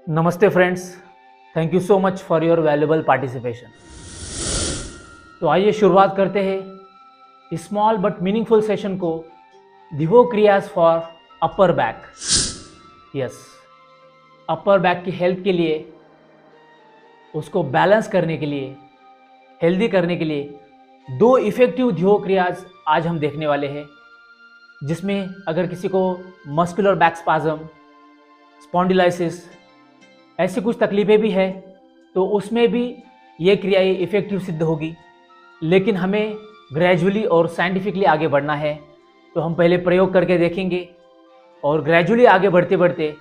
नमस्ते friends, thank you so much for your valuable participation. तो आइए शुरुआत करते हैं स्मॉल बट मीनिंगफुल सेशन को, दिवो क्रियाज for upper back. Yes, upper back की हेल्थ के लिए, उसको बैलेंस करने के लिए, हेल्दी करने के लिए दो इफेक्टिव ध्यो क्रियाज आज हम देखने वाले हैं, जिसमें अगर किसी को मस्कुलर बैक स्पाज्म, स्पॉन्डिलाइसिस ऐसी कुछ तकलीफें भी है तो उसमें भी ये क्रियाएं इफ़ेक्टिव सिद्ध होगी। लेकिन हमें ग्रेजुअली और साइंटिफिकली आगे बढ़ना है, तो हम पहले प्रयोग करके देखेंगे और ग्रेजुअली आगे बढ़ते बढ़ते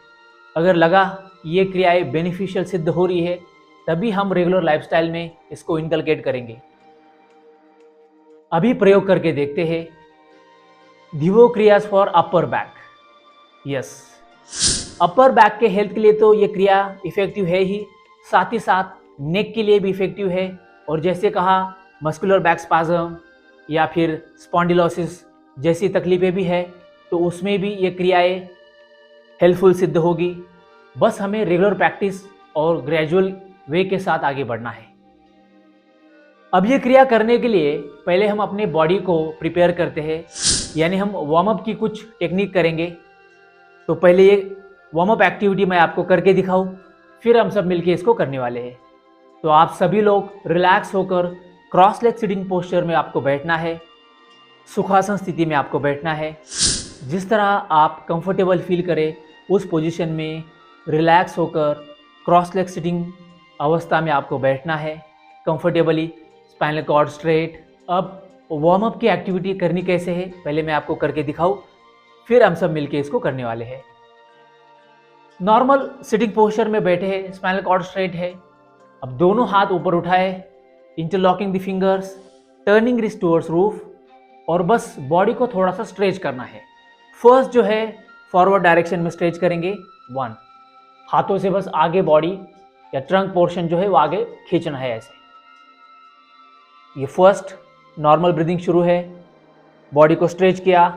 अगर लगा ये क्रियाएं बेनिफिशियल सिद्ध हो रही है, तभी हम रेगुलर लाइफस्टाइल में इसको इनकलकेट करेंगे। अभी प्रयोग करके देखते हैं दिवो क्रियाज for upper back. Yes, upper back के हेल्थ के लिए तो ये क्रिया इफेक्टिव है ही, साथ ही साथ नेक के लिए भी इफेक्टिव है। और जैसे कहा मस्कुलर बैक स्पाज्म या फिर स्पॉन्डिलोसिस जैसी तकलीफें भी है तो उसमें भी ये क्रियाएं हेल्पफुल सिद्ध होगी। बस हमें रेगुलर प्रैक्टिस और ग्रेजुअल वे के साथ आगे बढ़ना है। अब ये क्रिया करने के लिए पहले हम अपने बॉडी को प्रिपेयर करते हैं, यानी हम वार्म अप की कुछ टेक्निक करेंगे। तो पहले ये वार्म अप एक्टिविटी मैं आपको करके दिखाऊं, फिर हम सब मिलके इसको करने वाले हैं। तो आप सभी लोग रिलैक्स होकर क्रॉस लेग सिटिंग पोस्चर में आपको बैठना है, सुखासन स्थिति में आपको बैठना है। जिस तरह आप कंफर्टेबल फील करें उस पोजीशन में रिलैक्स होकर क्रॉस लेग सिटिंग अवस्था में आपको बैठना है कंफर्टेबली, स्पाइनल कॉर्ड स्ट्रेट। अब वार्म अप की एक्टिविटी करनी कैसे है पहले मैं आपको करके दिखाऊं, फिर हम सब मिलके इसको करने वाले हैं। नॉर्मल सिटिंग पोस्चर में बैठे हैं, स्पाइनल कॉर्ड स्ट्रेट है। अब दोनों हाथ ऊपर उठाए, interlocking the fingers, turning wrist towards roof, और बस बॉडी को थोड़ा सा स्ट्रेच करना है। फर्स्ट जो है फॉरवर्ड डायरेक्शन में स्ट्रेच करेंगे 1, हाथों से बस आगे बॉडी या ट्रंक पोर्शन जो है वो आगे खींचना है ऐसे। ये फर्स्ट नॉर्मल ब्रीदिंग शुरू है, बॉडी को स्ट्रेच किया,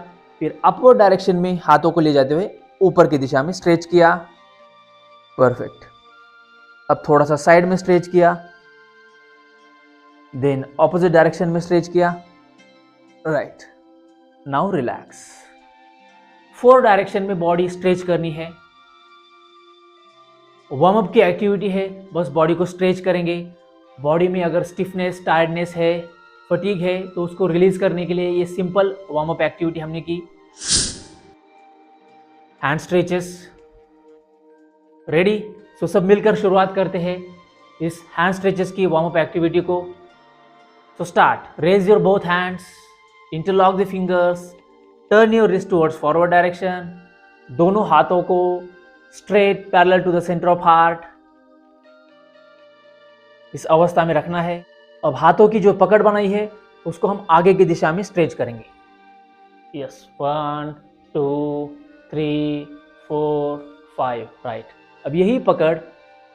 फिर अपवर्ड डायरेक्शन में हाथों को ले जाते हुए ऊपर की दिशा में स्ट्रेच किया, परफेक्ट। अब थोड़ा सा साइड में स्ट्रेच किया, देन ऑपोजिट डायरेक्शन में स्ट्रेच किया, राइट। Now relax. 4 डायरेक्शन में बॉडी स्ट्रेच करनी है। वार्म अप की एक्टिविटी है, बस बॉडी को स्ट्रेच करेंगे। बॉडी में अगर स्टिफनेस, टायर्डनेस है, फटीग है तो उसको रिलीज करने के लिए ये सिंपल वार्म अप एक्टिविटी हमने की। Hand stretches ready. सो सब मिलकर शुरुआत करते हैं इस हैंड स्ट्रेचेस की वार्म अप एक्टिविटी को। So start. Raise your both hands, interlock the fingers, turn your wrist towards forward direction. दोनों हाथों को straight parallel to the centre of heart इस अवस्था में रखना है। अब हाथों की जो पकड़ बनाई है उसको हम आगे की दिशा में स्ट्रेच करेंगे। Yes, 1 2 3 4 5, right. अब यही पकड़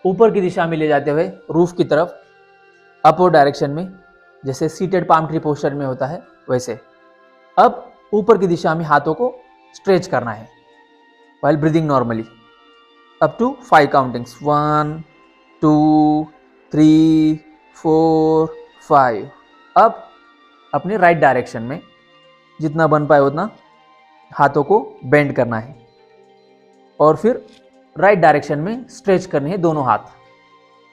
ऊपर की दिशा में ले जाते हुए रूफ की तरफ, अपवर्ड डायरेक्शन में, जैसे सीटेड पाम ट्री पोस्चर में होता है वैसे। अब ऊपर की दिशा में हाथों को स्ट्रेच करना है while breathing normally up to 5 countings, 1 2 3 4 5। अब अपने राइट डायरेक्शन में जितना बन पाए उतना हाथों को बेंड करना है और फिर राइट डायरेक्शन में स्ट्रेच करने हैं दोनों हाथ।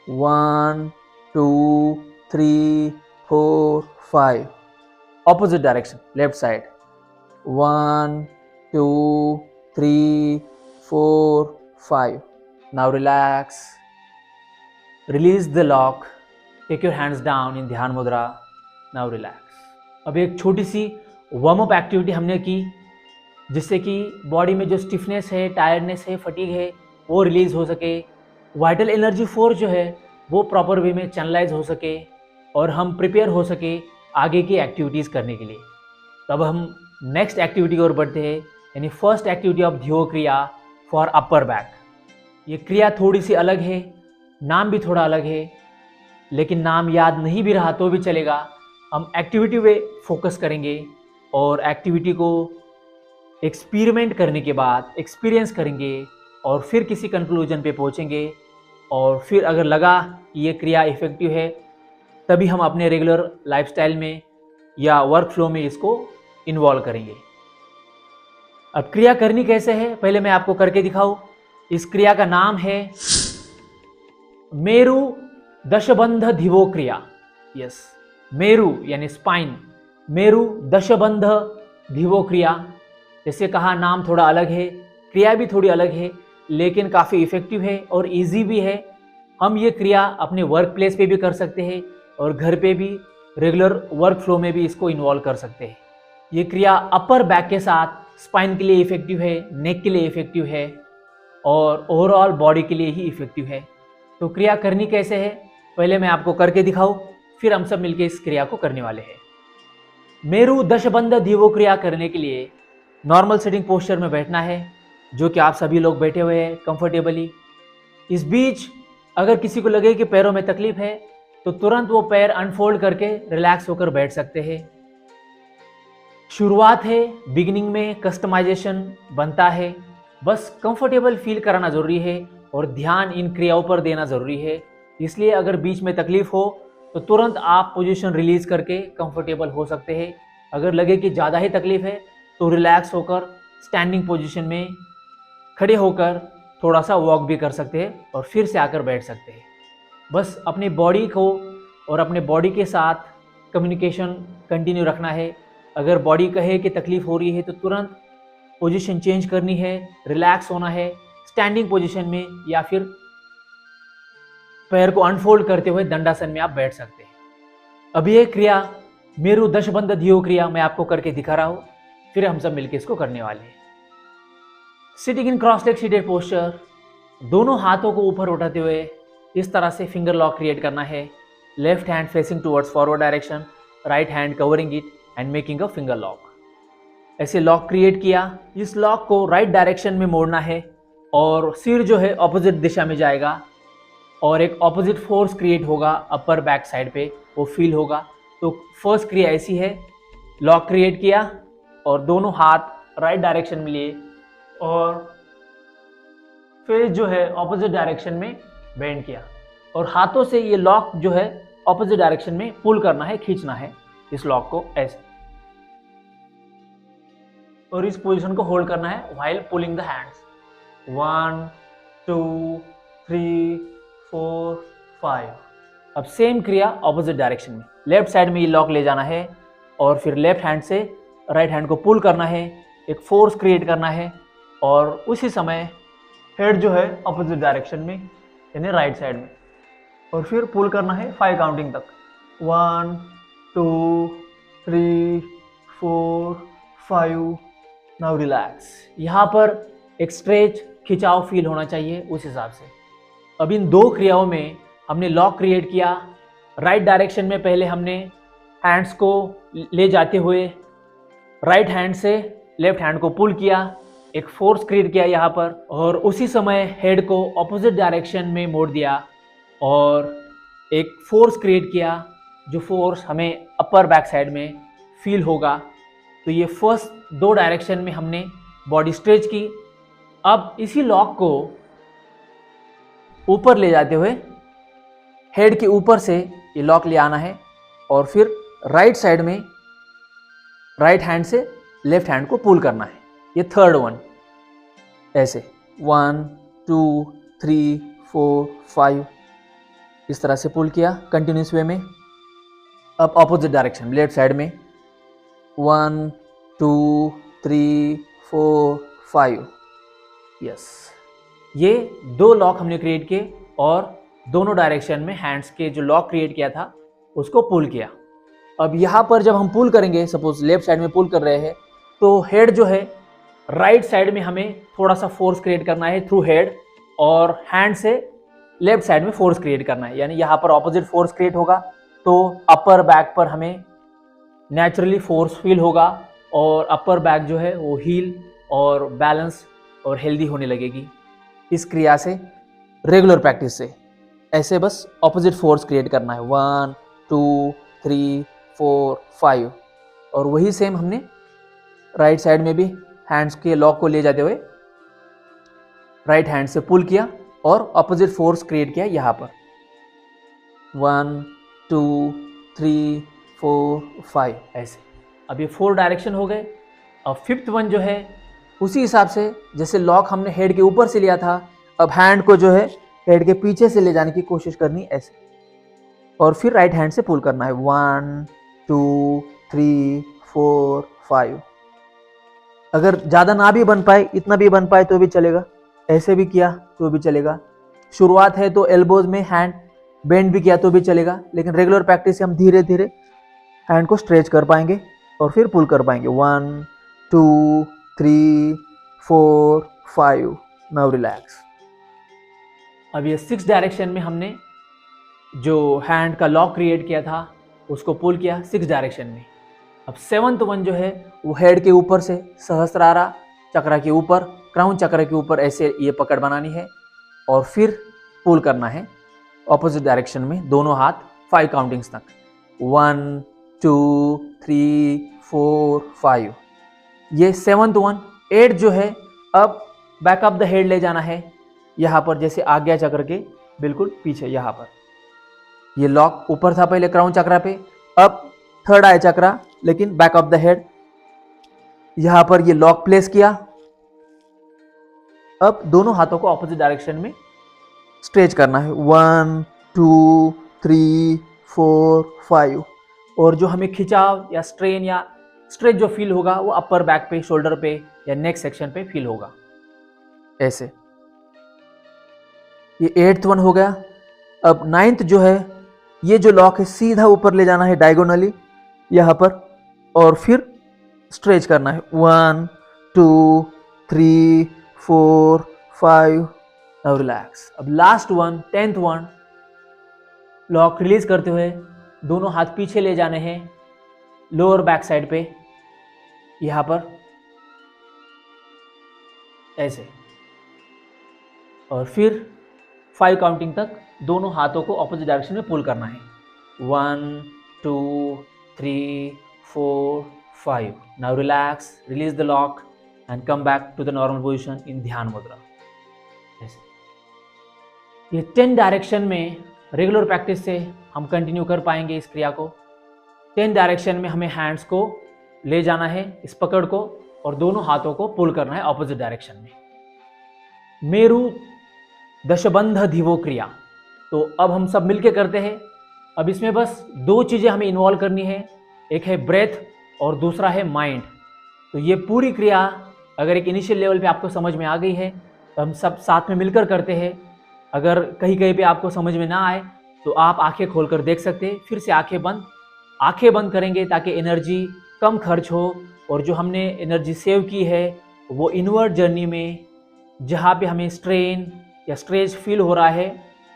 1 2 3 4 5। Opposite direction left side, 1 2 3 4 5। Now relax, release the lock, take your hands down in dhyan mudra. Now relax. अब एक छोटी सी वार्म अप एक्टिविटी हमने की, जिससे कि बॉडी में जो स्टिफनेस है, टायर्डनेस है, फटीग है वो रिलीज हो सके, वाइटल एनर्जी फोर्स जो है वो प्रॉपर वे में चैनलाइज हो सके और हम प्रिपेयर हो सके आगे की एक्टिविटीज़ करने के लिए। तब हम नेक्स्ट एक्टिविटी की ओर बढ़ते हैं, यानी फर्स्ट एक्टिविटी ऑफ ध्यो क्रिया फॉर अपर बैक। ये क्रिया थोड़ी सी अलग है, नाम भी थोड़ा अलग है, लेकिन नाम याद नहीं भी रहा तो भी चलेगा। हम एक्टिविटी वे फोकस करेंगे और एक्टिविटी को एक्सपेरिमेंट करने के बाद एक्सपीरियंस करेंगे और फिर किसी कंक्लूजन पे पहुंचेंगे और फिर अगर लगा कि ये क्रिया इफ़ेक्टिव है तभी हम अपने रेगुलर लाइफस्टाइल में या वर्क फ्लो में इसको इन्वॉल्व करेंगे। अब क्रिया करनी कैसे है पहले मैं आपको करके दिखाऊं। इस क्रिया का नाम है मेरु दशबंध धिवो क्रिया। यस, मेरु यानी स्पाइन, मेरु दशबंध धिवो क्रिया। जैसे कहा नाम थोड़ा अलग है, क्रिया भी थोड़ी अलग है, लेकिन काफ़ी इफ़ेक्टिव है और इजी भी है। हम ये क्रिया अपने वर्क प्लेस पे भी कर सकते हैं और घर पे भी रेगुलर वर्क फ्लो में भी इसको इन्वॉल्व कर सकते हैं। ये क्रिया अपर बैक के साथ स्पाइन के लिए इफ़ेक्टिव है, नेक के लिए इफ़ेक्टिव है और ओवरऑल बॉडी के लिए ही इफ़ेक्टिव है। तो क्रिया करनी कैसे है पहले मैं आपको करके दिखाऊं, फिर हम सब मिलकर इस क्रिया को करने वाले हैं। मेरु दशबंध धिवो क्रिया करने के लिए नॉर्मल सिटिंग पोस्चर में बैठना है, जो कि आप सभी लोग बैठे हुए हैं कंफर्टेबली। इस बीच अगर किसी को लगे कि पैरों में तकलीफ है तो तुरंत वो पैर अनफोल्ड करके रिलैक्स होकर बैठ सकते हैं। शुरुआत है, बिगिनिंग में कस्टमाइजेशन बनता है, बस कंफर्टेबल फील कराना ज़रूरी है और ध्यान इन क्रियाओं पर देना ज़रूरी है। इसलिए अगर बीच में तकलीफ हो तो तुरंत आप पोजीशन रिलीज करके कंफर्टेबल हो सकते हैं। अगर लगे कि ज़्यादा ही तकलीफ है तो रिलैक्स होकर स्टैंडिंग पोजीशन में खड़े होकर थोड़ा सा वॉक भी कर सकते हैं और फिर से आकर बैठ सकते हैं। बस अपनी बॉडी को और अपने बॉडी के साथ कम्युनिकेशन कंटिन्यू रखना है। अगर बॉडी कहे कि तकलीफ हो रही है तो तुरंत पोजीशन चेंज करनी है, रिलैक्स होना है स्टैंडिंग पोजीशन में, या फिर पैर को अनफोल्ड करते हुए दंडासन में आप बैठ सकते हैं। अब ये क्रिया मेरु दशबंध धियो क्रिया मैं आपको करके दिखा रहा हूँ, फिर हम सब मिलकर इसको करने वाले हैं। Sitting in cross leg seated posture, दोनों हाथों को ऊपर उठाते हुए इस तरह से फिंगर लॉक क्रिएट करना है। Left hand facing towards forward direction, right hand covering it and making a finger lock. ऐसे लॉक क्रिएट किया, इस लॉक को राइट डायरेक्शन में मोड़ना है और सिर जो है ऑपोजिट दिशा में जाएगा और एक ऑपोजिट फोर्स क्रिएट होगा अपर बैक साइड पे, वो फील होगा। तो फर्स्ट क्रिया ऐसी है, लॉक क्रिएट किया और दोनों हाथ राइट डायरेक्शन में लिए और फेस जो है ऑपोजिट डायरेक्शन में बेंड किया और हाथों से ये लॉक जो है ऑपोजिट डायरेक्शन में पुल करना है, खींचना है इस लॉक को ऐसे, और इस पोजीशन को होल्ड करना है व्हाइल पुलिंग द हैंड्स। 1 2 3 4 5। अब सेम क्रिया ऑपोजिट डायरेक्शन में, लेफ्ट साइड में ये लॉक ले जाना है और फिर लेफ्ट हैंड से राइट हैंड को पुल करना है, एक फोर्स क्रिएट करना है और उसी समय हेड जो है ऑपोजिट डायरेक्शन में यानी राइट साइड में, और फिर पुल करना है 5 काउंटिंग तक। 1 2 3 4 5। Now relax. यहाँ पर एक स्ट्रेच खिंचाव फील होना चाहिए उस हिसाब से। अब इन दो क्रियाओं में हमने लॉक क्रिएट किया, राइट डायरेक्शन में पहले हमने हैंड्स को ले जाते हुए राइट हैंड से लेफ्ट हैंड को पुल किया, एक फोर्स क्रिएट किया यहाँ पर, और उसी समय हेड को ऑपोजिट डायरेक्शन में मोड़ दिया और एक फोर्स क्रिएट किया, जो फोर्स हमें अपर बैक साइड में फील होगा। तो ये फर्स्ट 2 डायरेक्शन में हमने बॉडी स्ट्रेच की। अब इसी लॉक को ऊपर ले जाते हुए हेड के ऊपर से ये लॉक ले आना है और फिर राइट साइड में राइट हैंड से लेफ्ट हैंड को पुल करना है। ये थर्ड वन ऐसे 1 2 3 4 5 इस तरह से पुल किया कंटिन्यूस वे में। अब ऑपोजिट डायरेक्शन लेफ्ट साइड में 1 2 3 4 5। यस, ये 2 लॉक हमने क्रिएट किए और दोनों डायरेक्शन में हैंड्स के जो लॉक क्रिएट किया था उसको पुल किया। अब यहाँ पर जब हम पुल करेंगे, सपोज लेफ्ट साइड में पुल कर रहे हैं, तो हेड जो है राइट साइड में हमें थोड़ा सा फोर्स क्रिएट करना है थ्रू हेड, और हैंड से लेफ्ट साइड में फोर्स क्रिएट करना है, यानी यहाँ पर ऑपोजिट फोर्स क्रिएट होगा। तो अपर बैक पर हमें नेचुरली फोर्स फील होगा और अपर बैक जो है वो हील और बैलेंस और हेल्दी होने लगेगी। इस क्रिया से रेगुलर प्रैक्टिस से ऐसे बस ऑपोजिट फोर्स क्रिएट करना है 1 2 3 4 5, और वही सेम हमने राइट साइड में भी हैंड्स के लॉक को ले जाते हुए राइट हैंड से पुल किया और ऑपोजिट फोर्स क्रिएट किया यहाँ पर 1 2 3 4 5 ऐसे। अब ये 4 डायरेक्शन हो गए। अब फिफ्थ वन जो है उसी हिसाब से जैसे लॉक हमने हेड के ऊपर से लिया था, अब हैंड को जो है हेड के पीछे से ले जाने की कोशिश करनी ऐसे, और फिर राइट हैंड से पुल करना है 1 2 3 4 5। अगर ज़्यादा ना भी बन पाए, इतना भी बन पाए तो भी चलेगा, ऐसे भी किया तो भी चलेगा। शुरुआत है तो एल्बोज में हैंड बेंड भी किया तो भी चलेगा, लेकिन रेगुलर प्रैक्टिस से हम धीरे धीरे हैंड को स्ट्रेच कर पाएंगे और फिर पुल कर पाएंगे 1 2 3 4 5। Now relax. अब ये 6 डायरेक्शन में हमने जो हैंड का लॉक क्रिएट किया था उसको पुल किया 6 डायरेक्शन में। अब 7th वन जो है वो हेड के ऊपर से सहस्त्रारा चक्र के ऊपर, क्राउन चक्र के ऊपर ऐसे ये पकड़ बनानी है और फिर पुल करना है ऑपोजिट डायरेक्शन में दोनों हाथ 5 काउंटिंग्स तक 1 2 3 4 5। ये 7th वन। 8 जो है अब बैक अप द हेड ले जाना है यहाँ पर, जैसे आज्ञा चक्र के बिल्कुल पीछे यहाँ पर। ये लॉक ऊपर था पहले क्राउन चक्र पे, अब थर्ड आई चक्र लेकिन बैक ऑफ द हेड। यहां पर ये लॉक प्लेस किया। अब दोनों हाथों को ऑपोजिट डायरेक्शन में स्ट्रेच करना है 1 2 3 4 5। और जो हमें खिंचाव या स्ट्रेन या स्ट्रेच जो फील होगा वो अपर बैक पे, शोल्डर पे या नेक सेक्शन पे फील होगा ऐसे। ये 8th वन हो गया। अब 9th जो है ये जो लॉक है सीधा ऊपर ले जाना है डायगोनली यहाँ पर और फिर स्ट्रेच करना है 1 2 3 4 5। Now relax. अब last one 10th one, lock release करते हुए दोनों हाथ पीछे ले जाने हैं लोअर बैक साइड पे यहाँ पर ऐसे, और फिर 5 काउंटिंग तक दोनों हाथों को ऑपोजिट डायरेक्शन में पुल करना है 1 2 3 4 5। Now relax, release the lock and come back to the normal position in dhyan mudra ऐसे। ये 10 डायरेक्शन में रेगुलर प्रैक्टिस से हम कंटिन्यू कर पाएंगे इस क्रिया को। 10 डायरेक्शन में हमें हैंड्स को ले जाना है इस पकड़ को और दोनों हाथों को पुल करना है ऑपोजिट डायरेक्शन में। मेरु दशबंध धिवो क्रिया तो अब हम सब मिलके करते हैं। अब इसमें बस 2 चीज़ें हमें इन्वॉल्व करनी है, एक है ब्रेथ और दूसरा है माइंड। तो ये पूरी क्रिया अगर एक इनिशियल लेवल पे आपको समझ में आ गई है तो हम सब साथ में मिलकर करते हैं। अगर कहीं कहीं पे आपको समझ में ना आए तो आप आंखें खोलकर देख सकते हैं। फिर से आंखें बंद करेंगे ताकि एनर्जी कम खर्च हो और जो हमने एनर्जी सेव की है वो इनवर्ड जर्नी में जहाँ पे हमें स्ट्रेन या स्ट्रेच फील हो रहा है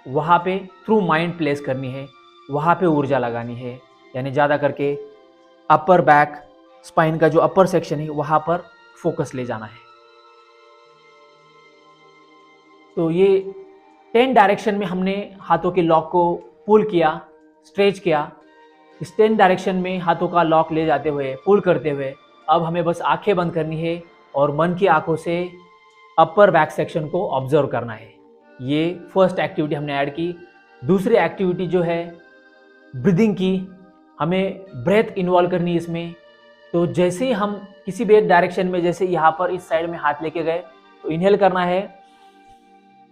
वहाँ पे थ्रू माइंड प्लेस करनी है, वहाँ पे ऊर्जा लगानी है। यानी ज़्यादा करके अपर बैक स्पाइन का जो अपर सेक्शन है वहाँ पर फोकस ले जाना है। तो ये 10 डायरेक्शन में हमने हाथों के लॉक को पुल किया, स्ट्रेच किया। इस 10 डायरेक्शन में हाथों का लॉक ले जाते हुए, पुल करते हुए अब हमें बस आंखें बंद करनी है और मन की आंखों से अपर बैक सेक्शन को ऑब्जर्व करना है। ये फर्स्ट एक्टिविटी हमने ऐड की। दूसरी एक्टिविटी जो है ब्रीदिंग की, हमें ब्रेथ इन्वॉल्व करनी है इसमें। तो जैसे ही हम किसी भी एक डायरेक्शन में, जैसे यहाँ पर इस साइड में हाथ लेके गए तो इनहेल करना है,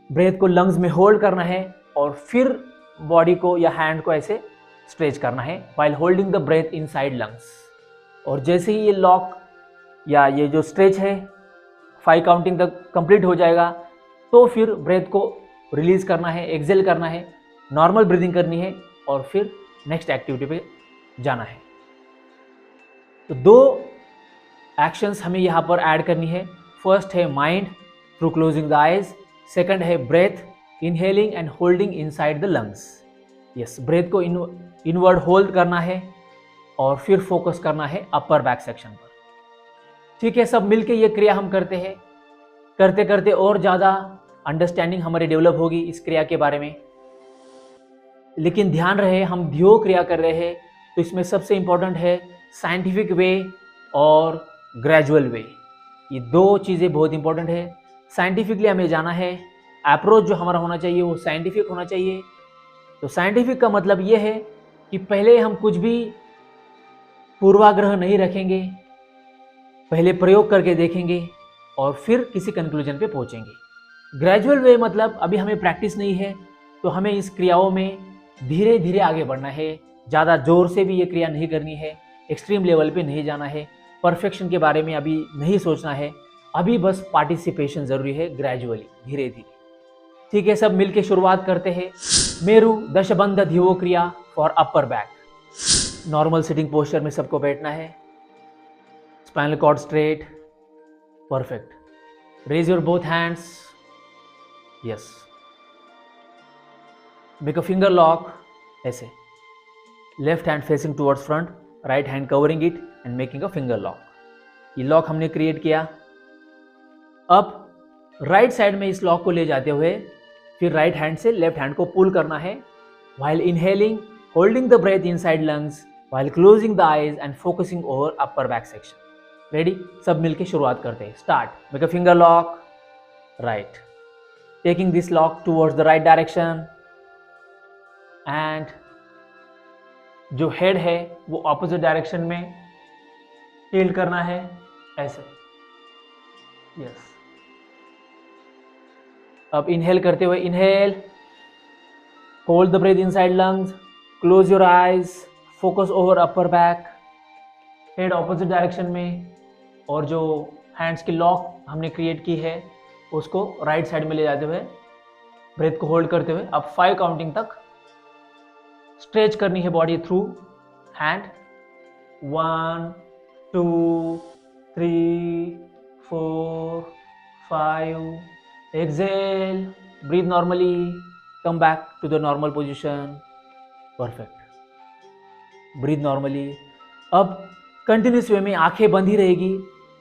ब्रेथ को लंग्स में होल्ड करना है और फिर बॉडी को या हैंड को ऐसे स्ट्रेच करना है while holding the breath inside lungs. और जैसे ही ये लॉक या ये जो स्ट्रेच है 5 काउंटिंग तक कंप्लीट हो जाएगा तो फिर ब्रेथ को रिलीज करना है, एक्सेल करना है, नॉर्मल ब्रीदिंग करनी है और फिर नेक्स्ट एक्टिविटी पे जाना है। तो 2 एक्शंस हमें यहाँ पर ऐड करनी है। फर्स्ट है mind through closing the eyes, second है breath inhaling and holding inside the lungs. Yes, breath को इनवर्ड होल्ड करना है और फिर फोकस करना है अपर बैक सेक्शन पर। ठीक है, सब मिलके ये क्रिया हम करते हैं। करते करते और ज़्यादा अंडरस्टैंडिंग हमारी डेवलप होगी इस क्रिया के बारे में। लेकिन ध्यान रहे हम ध्यो क्रिया कर रहे हैं तो इसमें सबसे इंपॉर्टेंट है साइंटिफिक वे और ग्रेजुअल वे। ये 2 चीज़ें बहुत इंपॉर्टेंट है। साइंटिफिकली हमें जाना है अप्रोच जो हमारा होना चाहिए वो साइंटिफिक होना चाहिए। तो साइंटिफिक का मतलब ये है कि पहले हम कुछ भी पूर्वाग्रह नहीं रखेंगे, पहले प्रयोग करके देखेंगे और फिर किसी कंक्लूजन पे पहुंचेंगे। ग्रेजुअल वे मतलब अभी हमें प्रैक्टिस नहीं है तो हमें इस क्रियाओं में धीरे धीरे आगे बढ़ना है, ज़्यादा जोर से भी ये क्रिया नहीं करनी है, एक्सट्रीम लेवल पे नहीं जाना है, परफेक्शन के बारे में अभी नहीं सोचना है, अभी बस पार्टिसिपेशन ज़रूरी है, ग्रेजुअली धीरे धीरे। ठीक है, सब मिलके शुरुआत करते हैं। मेरु दशबंध धिवो क्रिया फॉर अपर बैक। नॉर्मल सिटिंग पोस्चर में सबको बैठना है, spinal cord straight, perfect. Raise your both hands, yes. Make a finger lock, ऐसे। Left hand facing towards front, right hand covering it and making a finger lock. ये lock हमने create किया। अब right side में इस lock को ले जाते हुए फिर राइट हैंड से लेफ्ट हैंड को पुल करना है, while inhaling, holding the breath inside lungs, while closing the eyes and focusing over upper back section. Ready? सब मिलके शुरुआत करते हैं। Start. Make a finger lock. Right. Taking this lock towards the right direction. And जो head है वो opposite direction में tilt करना है, ऐसे। Yes. अब इनहेल करते हुए inhale, hold the breath inside lungs, close your eyes, focus over upper back, head opposite direction में, और जो हैंड्स की लॉक हमने क्रिएट की है उसको राइट साइड में ले जाते हुए ब्रेथ को होल्ड करते हुए अब 5 काउंटिंग तक स्ट्रेच करनी है body through hand. 1 2 3 4 5। Exhale, breathe normally, come back to the normal position, perfect। Breathe normally। अब कंटिन्यूस वे में आंखें बंद ही रहेगी।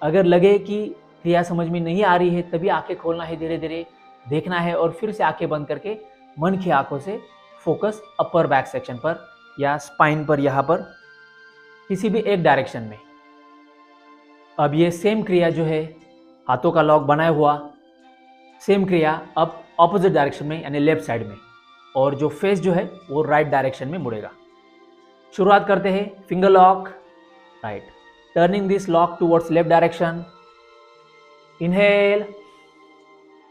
अगर लगे कि क्रिया समझ में नहीं आ रही है तभी आंखें खोलना है, धीरे धीरे देखना है और फिर से आंखें बंद करके मन की आंखों से फोकस अपर बैक सेक्शन पर या स्पाइन पर, यहाँ पर किसी भी एक डायरेक्शन में। अब ये सेम क्रिया जो है हाथों का लॉक बनाया हुआ, सेम क्रिया अब ऑपोजिट डायरेक्शन में यानी लेफ्ट साइड में, और जो फेस जो है वो राइट डायरेक्शन में मुड़ेगा। शुरुआत करते हैं। Finger lock, right, turning this lock towards left direction. Inhale,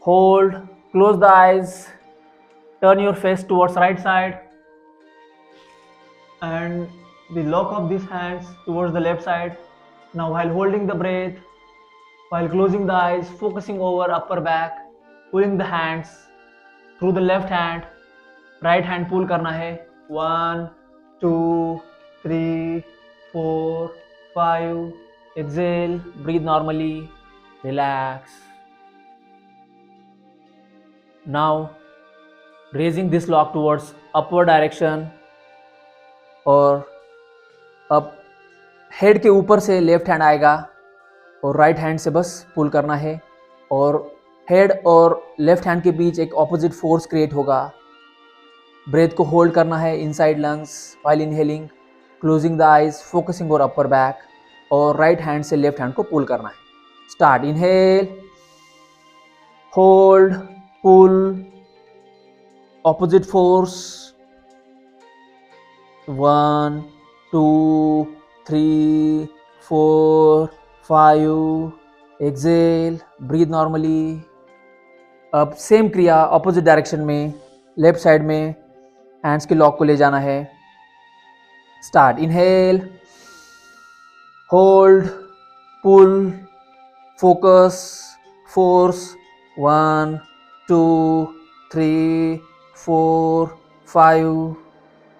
hold, close the eyes, turn your face towards right side and the lock of these hands towards the left side. Now while holding the breath, while closing the eyes, focusing over upper back, pulling the hands through the left hand, right hand pull करना है। 1 2 3 4 5। Exhale, breathe normally, relax. Now raising this lock towards upward direction, और अब head के ऊपर से left hand आएगा और right hand से बस पुल करना है, और हेड और लेफ्ट हैंड के बीच एक ऑपोजिट फोर्स क्रिएट होगा। ब्रेथ को होल्ड करना है inside lungs while inhaling, closing the eyes, focusing over upper back, और राइट हैंड से लेफ्ट हैंड को पुल करना है। Start. Inhale, hold, pull, opposite force. 1 2 3 4 5। Exhale, breathe normally. अब सेम क्रिया ऑपोजिट डायरेक्शन में लेफ्ट साइड में हैंड्स के लॉक को ले जाना है। Start. Inhale, hold, pull, focus, force. 1 2 3 4 5।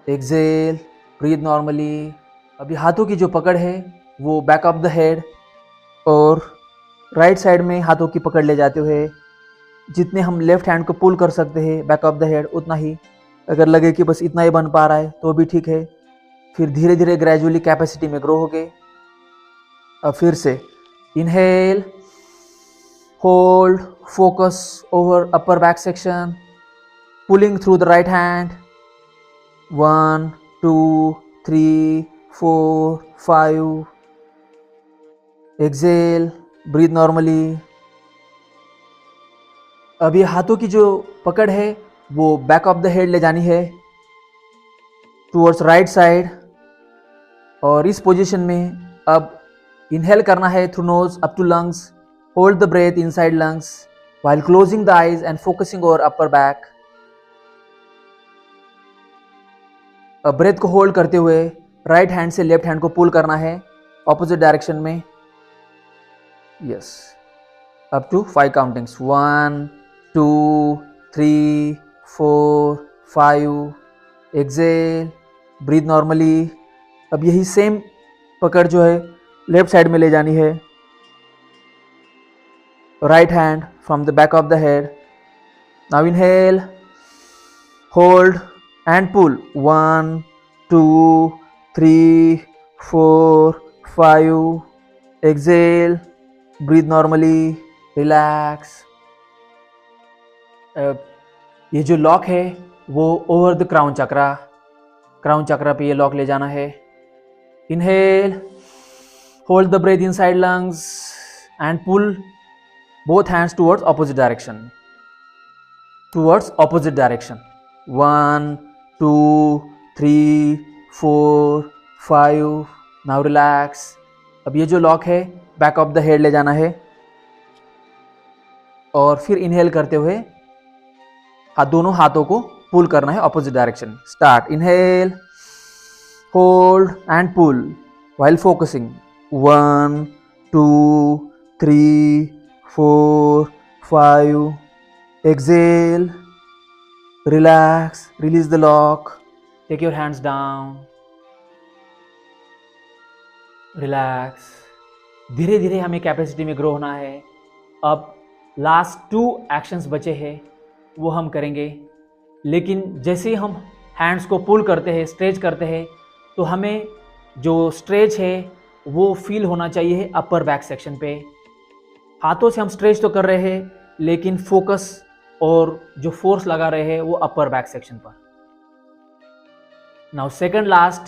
Exhale, breathe normally. अभी हाथों की जो पकड़ है वो बैक ऑफ द हेड और राइट साइड में हाथों की पकड़ ले जाते हुए जितने हम लेफ्ट हैंड को पुल कर सकते हैं बैक ऑफ द हेड उतना ही। अगर लगे कि बस इतना ही बन पा रहा है तो भी ठीक है, फिर धीरे धीरे ग्रेजुअली कैपेसिटी में ग्रो हो गए। अब फिर से inhale, hold, focus over upper back section, pulling through the right hand. 1 2 3 4 5। Exhale, breathe normally. अब ये हाथों की जो पकड़ है वो बैक ऑफ द हेड ले जानी है टूवर्ड्स राइट साइड, और इस पोजीशन में अब इनहेल करना है through nose up to lungs, hold the breath inside lungs while closing the eyes and focusing over upper back। अब ब्रेथ को होल्ड करते हुए राइट हैंड से लेफ्ट हैंड को पुल करना है ऑपोजिट डायरेक्शन में। Yes, up to 5 countings, 1 2 3 4 5। Exhale, breathe normally. अब यही सेम पकड़ जो है लेफ्ट साइड में ले जानी है, right hand from the back of the head। Now inhale, hold and pull, 1 2 3 4 5। exhale, breathe normally, relax। ये जो लॉक है वो ओवर द क्राउन चक्रा पे ये लॉक ले जाना है। Inhale, hold the breath inside lungs and pull both hands towards opposite direction, 1 2 3 4 5। now relax। अब ये जो लॉक है बैक ऑफ द हेड ले जाना है और फिर इनहेल करते हुए दोनों हाथों को पुल करना है opposite direction. Start, inhale, hold and pull while focusing, 1 2 3 4 5। exhale, relax, release the lock, take your hands down, relax। धीरे धीरे हमें कैपेसिटी में ग्रो होना है। अब लास्ट 2 एक्शंस बचे हैं वो हम करेंगे, लेकिन जैसे ही हम हैंड्स को पुल करते हैं, स्ट्रेच करते हैं, तो हमें जो स्ट्रेच है वो फील होना चाहिए अपर बैक सेक्शन पे। हाथों से हम स्ट्रेच तो कर रहे हैं लेकिन फोकस और जो फोर्स लगा रहे हैं वो अपर बैक सेक्शन पर। नाउ सेकंड लास्ट,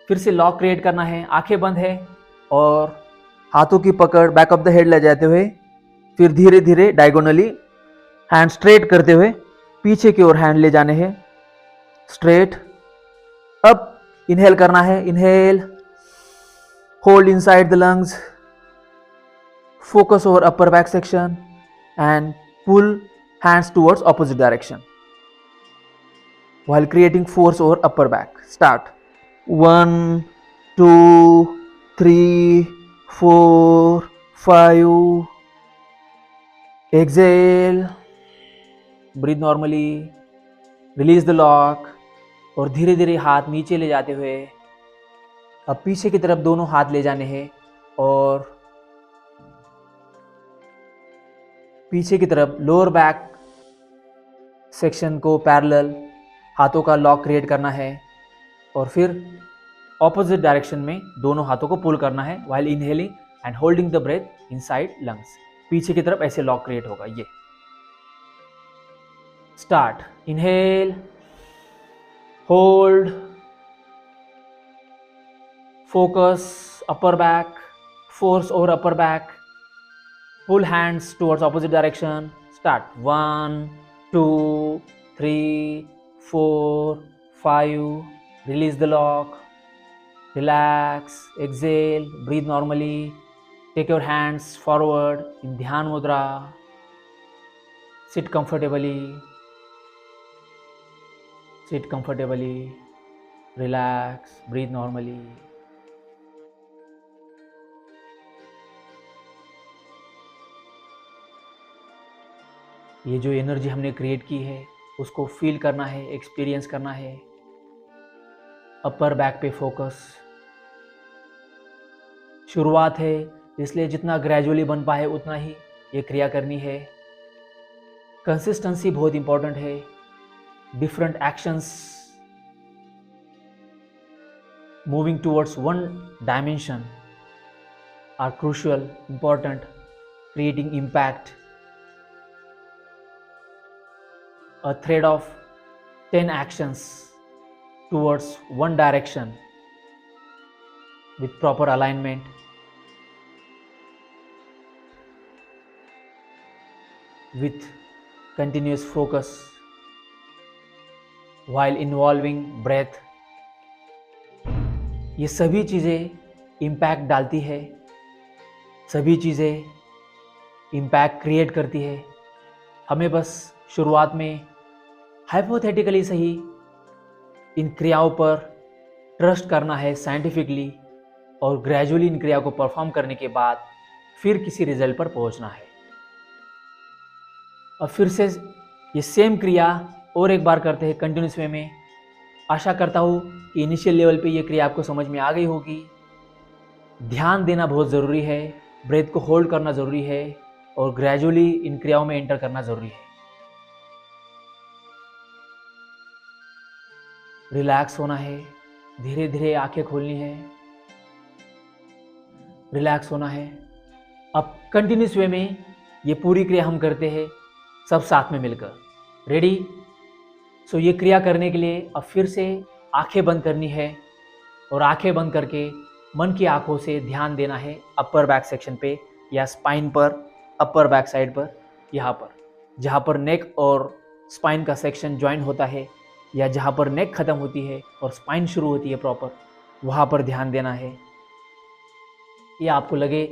फिर से लॉक क्रिएट करना है, आंखें बंद है और हाथों की पकड़ बैक ऑफ द हेड ले जाते हुए फिर धीरे धीरे डायगोनली हैंड स्ट्रेट करते हुए पीछे की ओर हैंड ले जाने हैं, स्ट्रेट। अब इनहेल करना है, inhale, hold inside the lungs, focus over upper back section and pull hands towards opposite direction while creating force over upper back। start, 1 2 3 4 5। exhale, breathe normally, release the lock और धीरे धीरे हाथ नीचे ले जाते हुए अब पीछे की तरफ दोनों हाथ ले जाने हैं और पीछे की तरफ लोअर बैक सेक्शन को पैरेलल हाथों का लॉक क्रिएट करना है और फिर ऑपोजिट डायरेक्शन में दोनों हाथों को पुल करना है while inhaling and holding the breath inside lungs. पीछे की तरफ ऐसे लॉक क्रिएट होगा ये। Start, inhale, hold, focus upper back, force over upper back, pull hands towards opposite direction। start, 1 2 3 4 5। release the lock, relax, exhale, breathe normally, take your hands forward in dhyan mudra, sit comfortably, relax, breathe normally। ये जो energy हमने create की है उसको feel करना है, experience करना है। अपर बैक पे फोकस, शुरुआत है इसलिए जितना ग्रेजुअली बन पाए उतना ही ये क्रिया करनी है। कंसिस्टेंसी बहुत इंपॉर्टेंट है। Different actions moving towards one dimension are crucial, important, creating impact. A thread of 10 actions towards one direction with proper alignment, with continuous focus while involving breath, ये सभी चीज़ें इम्पैक्ट डालती है, सभी चीज़ें इम्पैक्ट क्रिएट करती है। हमें बस शुरुआत में हाइपोथेटिकली सही इन क्रियाओं पर ट्रस्ट करना है साइंटिफिकली, और ग्रेजुअली इन क्रिया को परफॉर्म करने के बाद फिर किसी रिजल्ट पर पहुंचना है। और फिर से ये सेम क्रिया और एक बार करते हैं कंटिन्यूस वे में। आशा करता हूँ कि इनिशियल लेवल पे ये क्रिया आपको समझ में आ गई होगी। ध्यान देना बहुत ज़रूरी है, ब्रेथ को होल्ड करना ज़रूरी है, और ग्रेजुअली इन क्रियाओं में एंटर करना ज़रूरी है। रिलैक्स होना है, धीरे धीरे आंखें खोलनी है, रिलैक्स होना है। अब कंटिन्यूस वे में ये पूरी क्रिया हम करते हैं सब साथ में मिलकर। रेडी? सो ये क्रिया करने के लिए अब फिर से आंखें बंद करनी है, और आंखें बंद करके मन की आंखों से ध्यान देना है अपर बैक सेक्शन पे या स्पाइन पर, अपर बैक साइड पर, यहाँ पर जहाँ पर नेक और स्पाइन का सेक्शन ज्वाइन होता है, या जहाँ पर नेक ख़त्म होती है और स्पाइन शुरू होती है प्रॉपर, वहाँ पर ध्यान देना है। या आपको लगे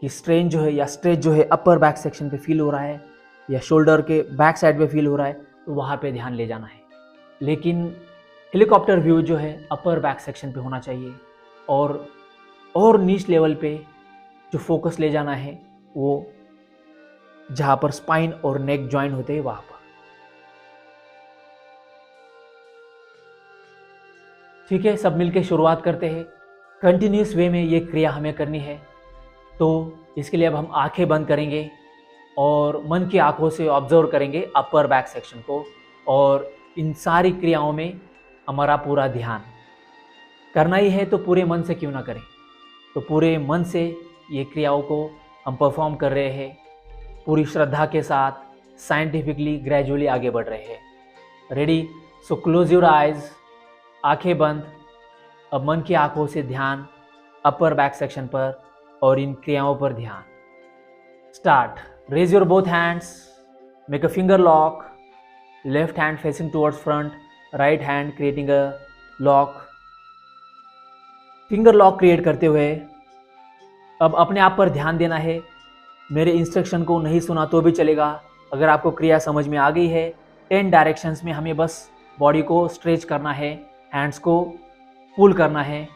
कि स्ट्रेन जो है या स्ट्रेच जो है अपर बैक सेक्शन पे फील हो रहा है, या शोल्डर के बैक साइड पे फील हो रहा है, तो वहाँ पे ध्यान ले जाना है। लेकिन हेलीकॉप्टर व्यू जो है अपर बैक सेक्शन पे होना चाहिए, और नीच लेवल पे जो फोकस ले जाना है वो जहाँ पर स्पाइन और नेक ज्वाइन होते हैं वहाँ पर। ठीक है, सब मिलके शुरुआत करते हैं। कंटिन्यूस वे में ये क्रिया हमें करनी है, तो इसके लिए अब हम आंखें बंद करेंगे और मन की आंखों से ऑब्जर्व करेंगे अपर बैक सेक्शन को, और इन सारी क्रियाओं में हमारा पूरा ध्यान करना ही है, तो पूरे मन से क्यों ना करें। तो पूरे मन से ये क्रियाओं को हम परफॉर्म कर रहे हैं, पूरी श्रद्धा के साथ, साइंटिफिकली ग्रेजुअली आगे बढ़ रहे हैं। Ready? So close your eyes, आंखें बंद। अब मन की आंखों से ध्यान अपर बैक सेक्शन पर और इन क्रियाओं पर ध्यान। Start. Raise your both hands, make a finger lock, left hand facing towards front, right hand creating a lock. Finger lock create करते हुए अब अपने आप पर ध्यान देना है। मेरे इंस्ट्रक्शन को नहीं सुना तो भी चलेगा। अगर आपको क्रिया समझ में आ गई है, 10 डायरेक्शंस में हमें बस बॉडी को स्ट्रेच करना है, हैंड्स को पुल करना है।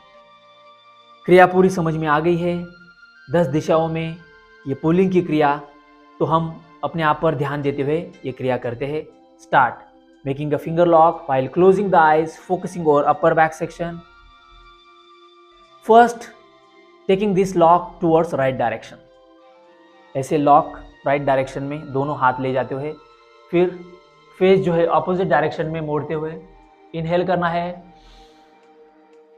क्रिया पूरी समझ में आ गई है, 10 दिशाओं में ये पुलिंग की क्रिया, तो हम अपने आप पर ध्यान देते हुए ये क्रिया करते हैं। Start. Making a finger lock while closing the eyes, focusing over upper back section. First, taking this lock towards right direction. ऐसे लॉक राइट डायरेक्शन में दोनों हाथ ले जाते हुए, फिर फेस जो है ऑपोजिट डायरेक्शन में मोड़ते हुए इनहेल करना है,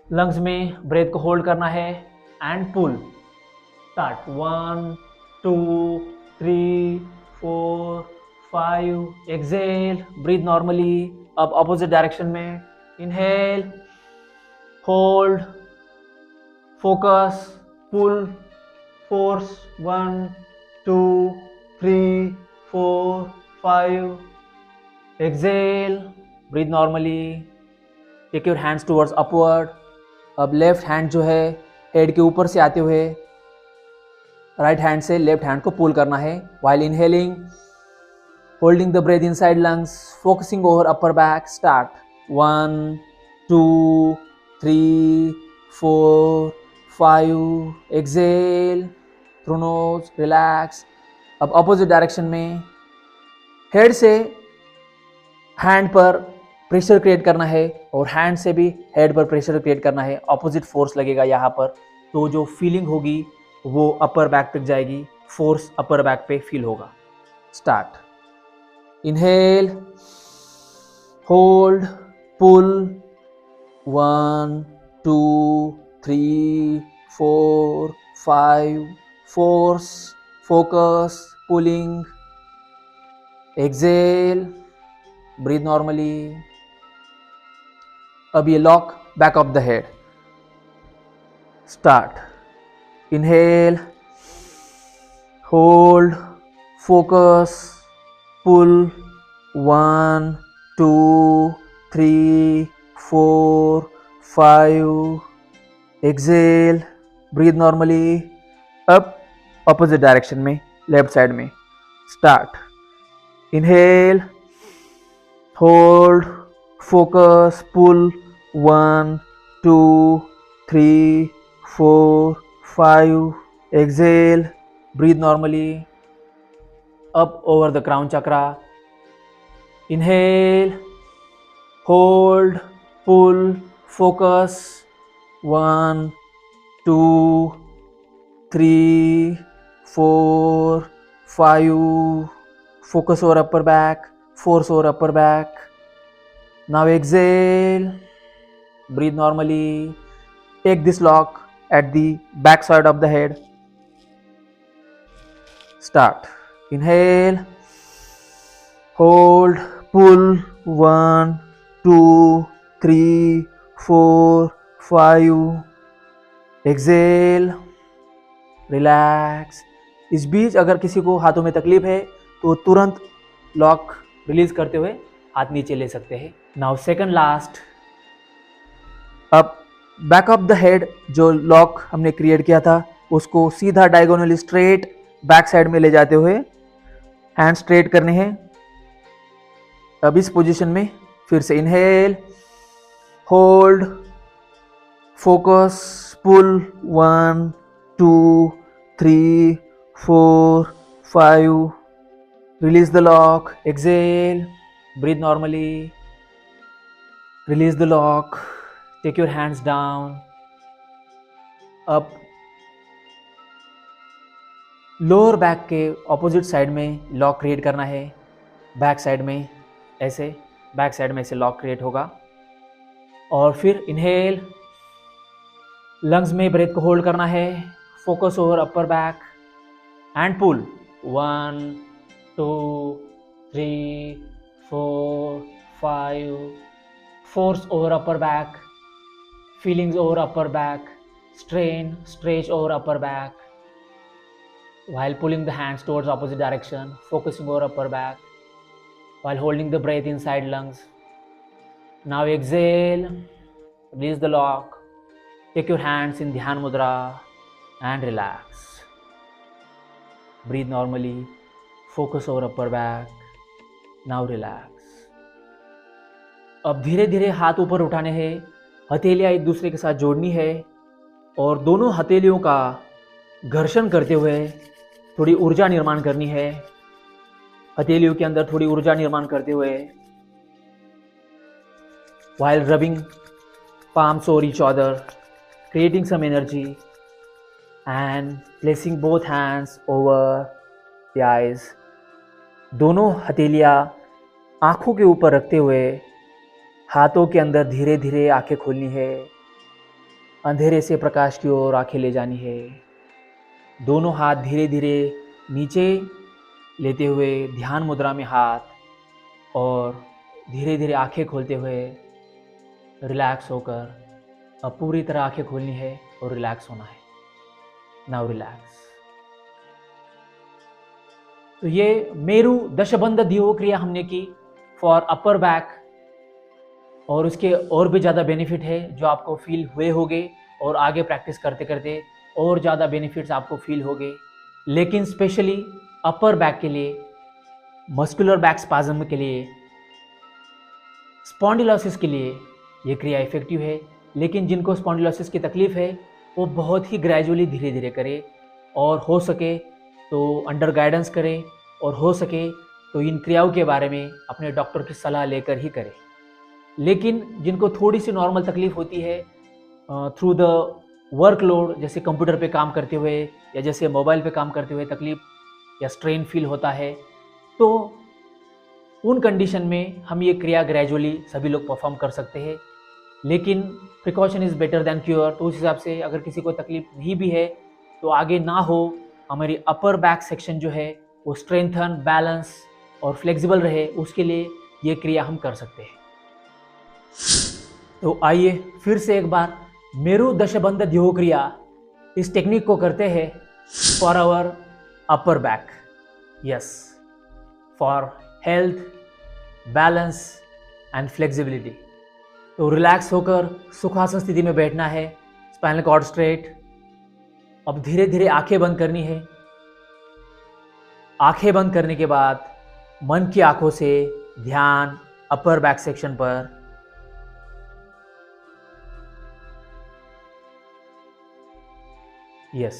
लंग्स में ब्रेथ को होल्ड करना है and pull. Start. 1 2 3 4 5। Exhale, breathe normally. अब ऑपोजिट डायरेक्शन में inhale, hold, focus, pull, force. 1 2 3 4 5। Exhale, breathe normally. Take your hands towards upward. अब लेफ्ट हैंड जो है हेड के ऊपर से आते हुए राइट हैंड से लेफ्ट हैंड को पुल करना है while inhaling, holding the breath inside lungs, focusing over upper back. Start. 1 2 3 4 5। Exhale through nose, relax. अब ऑपोजिट डायरेक्शन में हेड से हैंड पर प्रेशर क्रिएट करना है और हैंड से भी हेड पर प्रेशर क्रिएट करना है। ऑपोजिट फोर्स लगेगा यहाँ पर, तो जो फीलिंग होगी वो अपर बैक तक जाएगी, फोर्स अपर बैक पे फील होगा। Start. Inhale, hold, pull. 1 2 3 4 5। Force, focus, pulling. Exhale, breathe normally. अब ये lock back of the head. Start. Inhale, hold, focus, pull, 1 2 3 4 5. Exhale, breathe normally. Up, opposite direction में, left side में. Start. Inhale, hold, focus, pull. 1 2 3 4 5. Exhale, breathe normally. Up over the crown chakra. Inhale, hold, pull, focus. 1 2 3 4 5. Focus over upper back, force over upper back. Now exhale, breathe normally. Take this lock at the back side of the head. Start. Inhale, hold, pull. 1 2 3 4 5. Exhale, relax. इस बीच अगर किसी को हाथों में तकलीफ है तो तुरंत लॉक रिलीज करते हुए हाथ नीचे ले सकते हैं. Now second last. अब बैक ऑफ द हेड जो लॉक हमने क्रिएट किया था उसको सीधा डायगोनली स्ट्रेट बैक साइड में ले जाते हुए हैंड स्ट्रेट करने हैं. अब इस पोजीशन में फिर से inhale, hold, focus, pull. 1 2 3 4 5. Release the lock. Exhale, breathe normally. Release the lock. Take your hands down. Up. Lower back के ऑपोजिट साइड में लॉक क्रिएट करना है. बैक साइड में ऐसे, बैक साइड में ऐसे लॉक क्रिएट होगा. और फिर इनहेल, लंग्स में ब्रेथ को होल्ड करना है. Focus over upper back and pull. 1 2 3 4 5. Force over upper back, feelings over upper back, strain, stretch over upper back. While pulling the hands towards opposite direction, focusing over upper back, while holding the breath inside lungs. Now exhale, release the lock. Take your hands in Dhyan Mudra and relax. Breathe normally, focus over upper back. Now relax. अब धीरे धीरे हाथ ऊपर उठाने हैं. हथेलियां एक दूसरे के साथ जोड़नी है और दोनों हथेलियों का घर्षण करते हुए थोड़ी ऊर्जा निर्माण करनी है. हथेलियों के अंदर थोड़ी ऊर्जा निर्माण करते हुए, while rubbing palms over each other, creating some energy and placing both hands over the eyes. दोनों हथेलियां आंखों के ऊपर रखते हुए हाथों के अंदर धीरे धीरे आंखें खोलनी है. अंधेरे से प्रकाश की ओर आंखें ले जानी है. दोनों हाथ धीरे धीरे नीचे लेते हुए ध्यान मुद्रा में हाथ और धीरे धीरे आंखें खोलते हुए रिलैक्स होकर अब पूरी तरह आंखें खोलनी है और रिलैक्स होना है. Now relax. तो ये मेरु दशबंध दियो क्रिया हमने की फॉर अपर बैक, और उसके और भी ज़्यादा बेनिफिट है जो आपको फील हुए होंगे और आगे प्रैक्टिस करते करते और ज़्यादा बेनिफिट्स आपको फील होंगे. लेकिन स्पेशली अपर बैक के लिए, मस्कुलर बैक स्पाज्म के लिए, स्पॉन्डिलोसिस के लिए ये क्रिया इफेक्टिव है. लेकिन जिनको स्पॉन्डिलोसिस की तकलीफ है वो बहुत ही ग्रेजुअली धीरे धीरे करे और हो सके तो अंडर गाइडेंस करें और हो सके तो इन क्रियाओं के बारे में अपने डॉक्टर की सलाह लेकर ही करें. लेकिन जिनको थोड़ी सी नॉर्मल तकलीफ होती है थ्रू द वर्कलोड, जैसे कंप्यूटर पे काम करते हुए या जैसे मोबाइल पे काम करते हुए तकलीफ या स्ट्रेन फील होता है, तो उन कंडीशन में हम ये क्रिया ग्रेजुअली सभी लोग परफॉर्म कर सकते हैं. लेकिन precaution is better than cure. तो उस हिसाब से अगर किसी को तकलीफ नहीं भी है तो आगे ना हो, हमारी अपर बैक सेक्शन जो है वो स्ट्रेंथन, बैलेंस और फ्लेक्सिबल रहे, उसके लिए ये क्रिया हम कर सकते हैं. तो आइए फिर से एक बार मेरु दशबंध ध्योग क्रिया इस टेक्निक को करते हैं for our upper back. Yes, for health, balance and flexibility. तो रिलैक्स होकर सुखासन स्थिति में बैठना है, स्पाइनल कॉर्ड स्ट्रेट। अब धीरे धीरे आंखें बंद करनी है। आंखें बंद करने के बाद मन की आंखों से ध्यान अपर बैक सेक्शन पर। यस,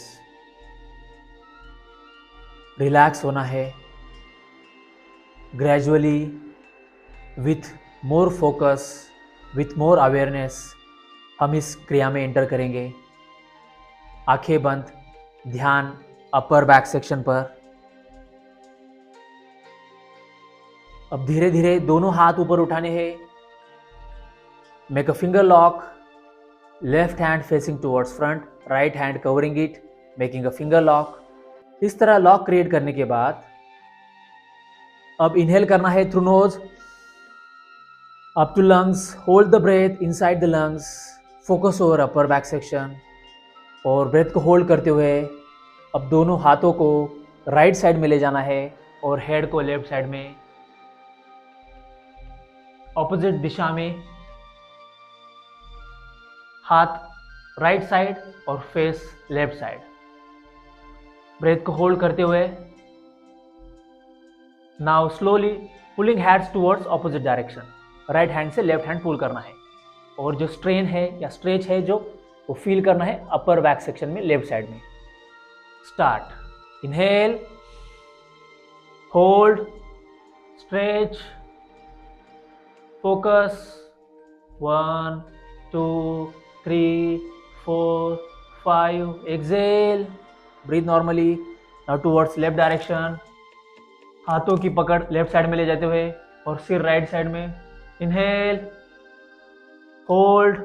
रिलैक्स होना है। Gradually with more focus, with more awareness हम इस क्रिया में एंटर करेंगे। आंखें बंद, ध्यान अपर बैक सेक्शन पर। अब धीरे धीरे दोनों हाथ ऊपर उठाने हैं। Make a finger lock, left hand facing towards front, right hand covering it, making a finger lock. इस तरह लॉक क्रिएट करने के बाद अब इनहेल करना है through nose up to lungs, hold the breath inside the lungs, focus over upper back section. और breath को होल्ड करते हुए अब दोनों हाथों को राइट साइड में ले जाना है और हेड को लेफ्ट साइड में, ऑपोजिट दिशा में। हाथ राइट साइड और फेस लेफ्ट साइड। ब्रेथ को होल्ड करते हुए now slowly pulling hands towards opposite direction. Right hand से लेफ्ट हैंड पुल करना है और जो स्ट्रेन है या स्ट्रेच है जो वो फील करना है अपर बैक सेक्शन में लेफ्ट साइड में। Start. Inhale, hold, stretch, focus. 1 2 3 4 5। Exhale, breathe normally. Now towards left direction. हाथों की पकड़ लेफ्ट साइड में ले जाते हुए और सिर राइट साइड में। Inhale, hold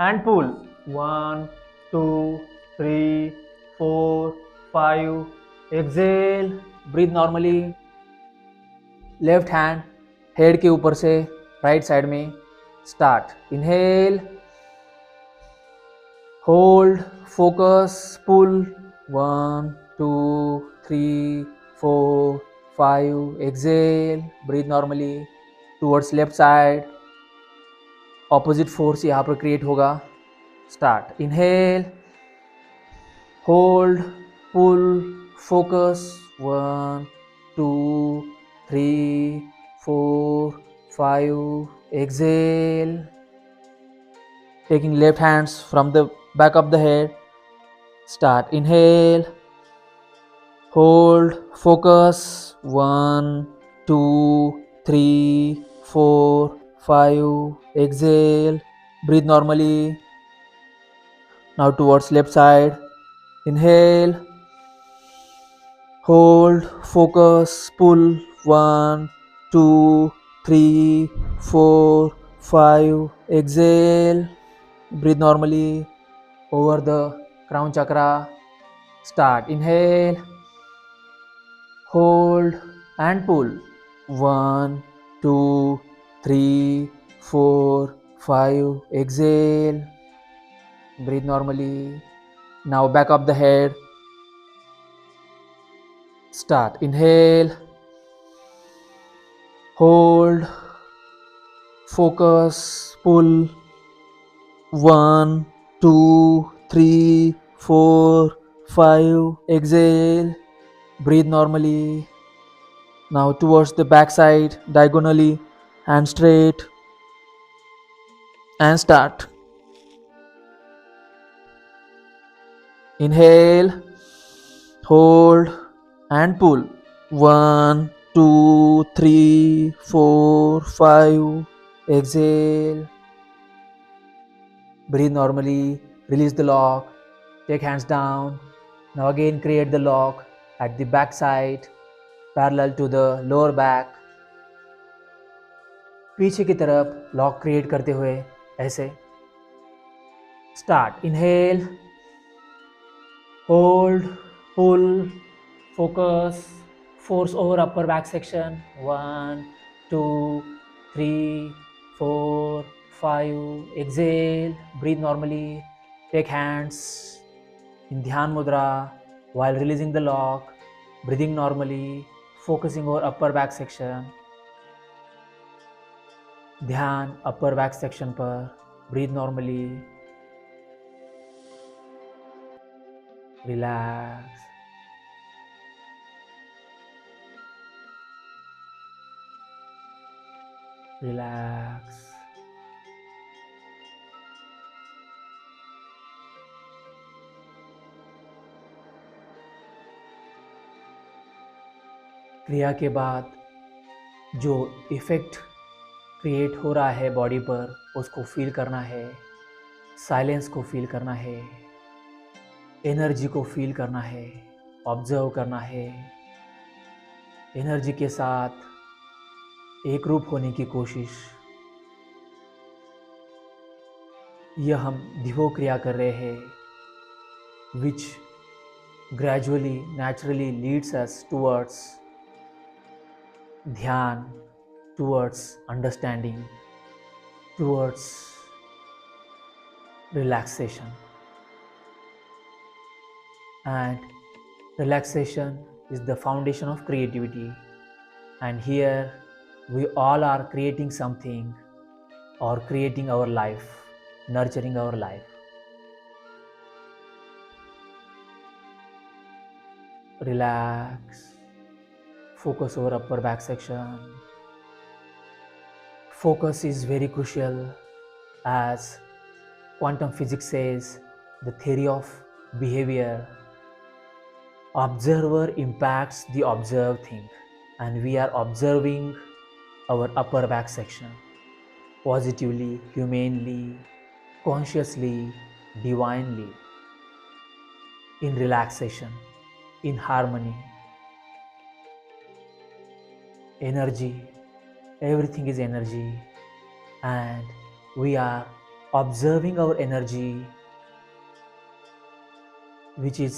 and pull. 1 2 3 4 5। Exhale, breathe normally. Left hand head के ऊपर से राइट साइड में। Start. Inhale, hold, focus, pull. 1 2 3 4 5। Exhale, breathe normally towards left side. Opposite force यहाँ पर क्रिएट होगा। Start. Inhale, hold, pull, focus. 1 2 3 4 5। Exhale, taking left hands from the back of the head. Start. Inhale, hold, focus. 1 2 3 4 5. Exhale, breathe normally. Now towards left side. Inhale, hold, focus, pull. 1 2 3 4 5. Exhale, breathe normally over the crown chakra. Start. Inhale, hold and pull. 1 2 3 4 5. Exhale, breathe normally. Now back of the head. Start. Inhale, hold, focus, pull. 1 2 3 4 5. Exhale, breathe normally. Now towards the back side, diagonally, hand straight, and start. Inhale, hold and pull. 1 2 3 4 5. Exhale, breathe normally, release the lock, take hands down. Now again create the lock at the back side parallel to the lower back. पीछे की तरफ lock create करते हुए ऐसे. Start. Inhale, hold, pull, focus, force over upper back section. 1 2 3 4 5. Exhale, breathe normally, take hands in Dhyan Mudra while releasing the lock, breathing normally, focusing over upper back section. ध्यान अपर back section पर, breathe normally, relax, relax. क्रिया के बाद जो effect create हो रहा है body पर, उसको फील करना है, साइलेंस को फील करना है, एनर्जी को फील करना है, ऑब्जर्व करना है, एनर्जी के साथ एक रूप होने की कोशिश। यह हम धिवो क्रिया कर रहे हैं, which gradually naturally leads us towards ध्यान, towards understanding, towards relaxation. And relaxation is the foundation of creativity. And here we all are creating something or creating our life, nurturing our life. Relax. Focus over upper back section. Focus is very crucial, as quantum physics says, the theory of behavior. Observer impacts the observed thing, and we are observing our upper back section positively, humanely, consciously, divinely, in relaxation, in harmony. Energy. Everything is energy, and we are observing our energy, which is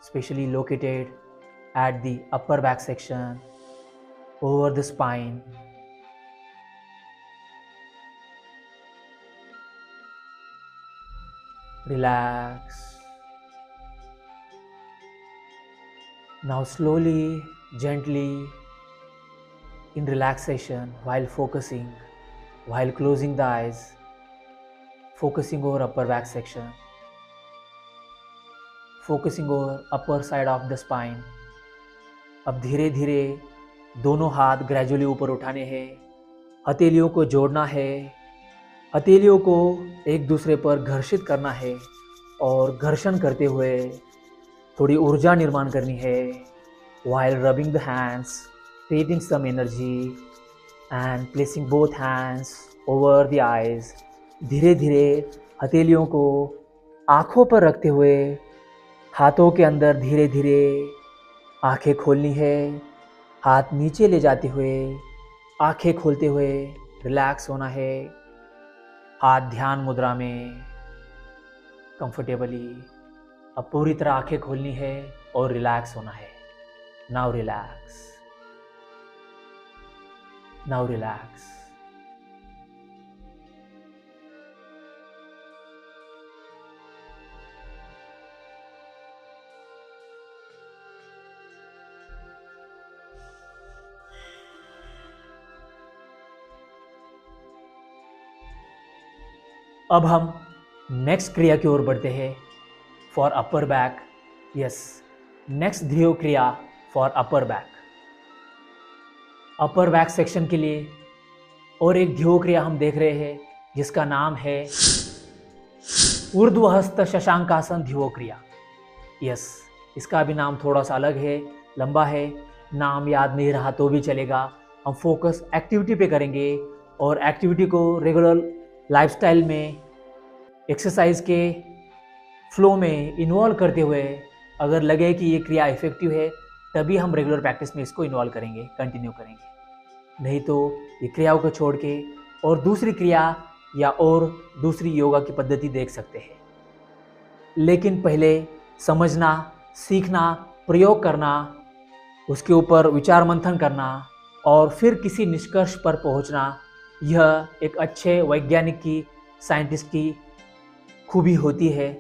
specially located at the upper back section, over the spine. Relax. Now slowly, gently, in relaxation, while focusing, while closing the eyes, focusing over upper back section, focusing over upper side of the spine. अब धीरे धीरे दोनों हाथ gradually ऊपर उठाने हैं, हथेलियों को जोड़ना है, हथेलियों को एक दूसरे पर घर्षित करना है और घर्षण करते हुए थोड़ी ऊर्जा निर्माण करनी है, while rubbing the hands, creating some energy and placing both hands over the eyes. धीरे धीरे हथेलियों को आँखों पर रखते हुए हाथों के अंदर धीरे धीरे आँखें खोलनी है, हाथ नीचे ले जाते हुए आँखें खोलते हुए रिलैक्स होना है, हाथ ध्यान मुद्रा में कंफर्टेबली। अब पूरी तरह आँखें खोलनी है और रिलैक्स होना है। Now relax, now relax. अब हम नेक्स्ट क्रिया की ओर बढ़ते हैं, for upper back. Yes, next ध्रुव क्रिया for upper back. Upper back section के लिए और एक ध्रुव क्रिया हम देख रहे हैं, जिसका नाम है ऊर्ध्वहस्त शशांकासन ध्रुव क्रिया। यस, इसका भी नाम थोड़ा सा अलग है, लंबा है, नाम याद नहीं रहा तो भी चलेगा। हम फोकस एक्टिविटी पे करेंगे और एक्टिविटी को रेगुलर लाइफस्टाइल में, एक्सरसाइज के फ्लो में इन्वॉल्व करते हुए, अगर लगे कि ये क्रिया इफेक्टिव है तभी हम रेगुलर प्रैक्टिस में इसको इन्वॉल्व करेंगे, कंटिन्यू करेंगे। नहीं तो ये क्रियाओं को छोड़ के और दूसरी क्रिया या और दूसरी योगा की पद्धति देख सकते हैं। लेकिन पहले समझना, सीखना, प्रयोग करना, उसके ऊपर विचार मंथन करना और फिर किसी निष्कर्ष पर पहुंचना, यह एक अच्छे वैज्ञानिक की, साइंटिस्ट की खूबी होती है,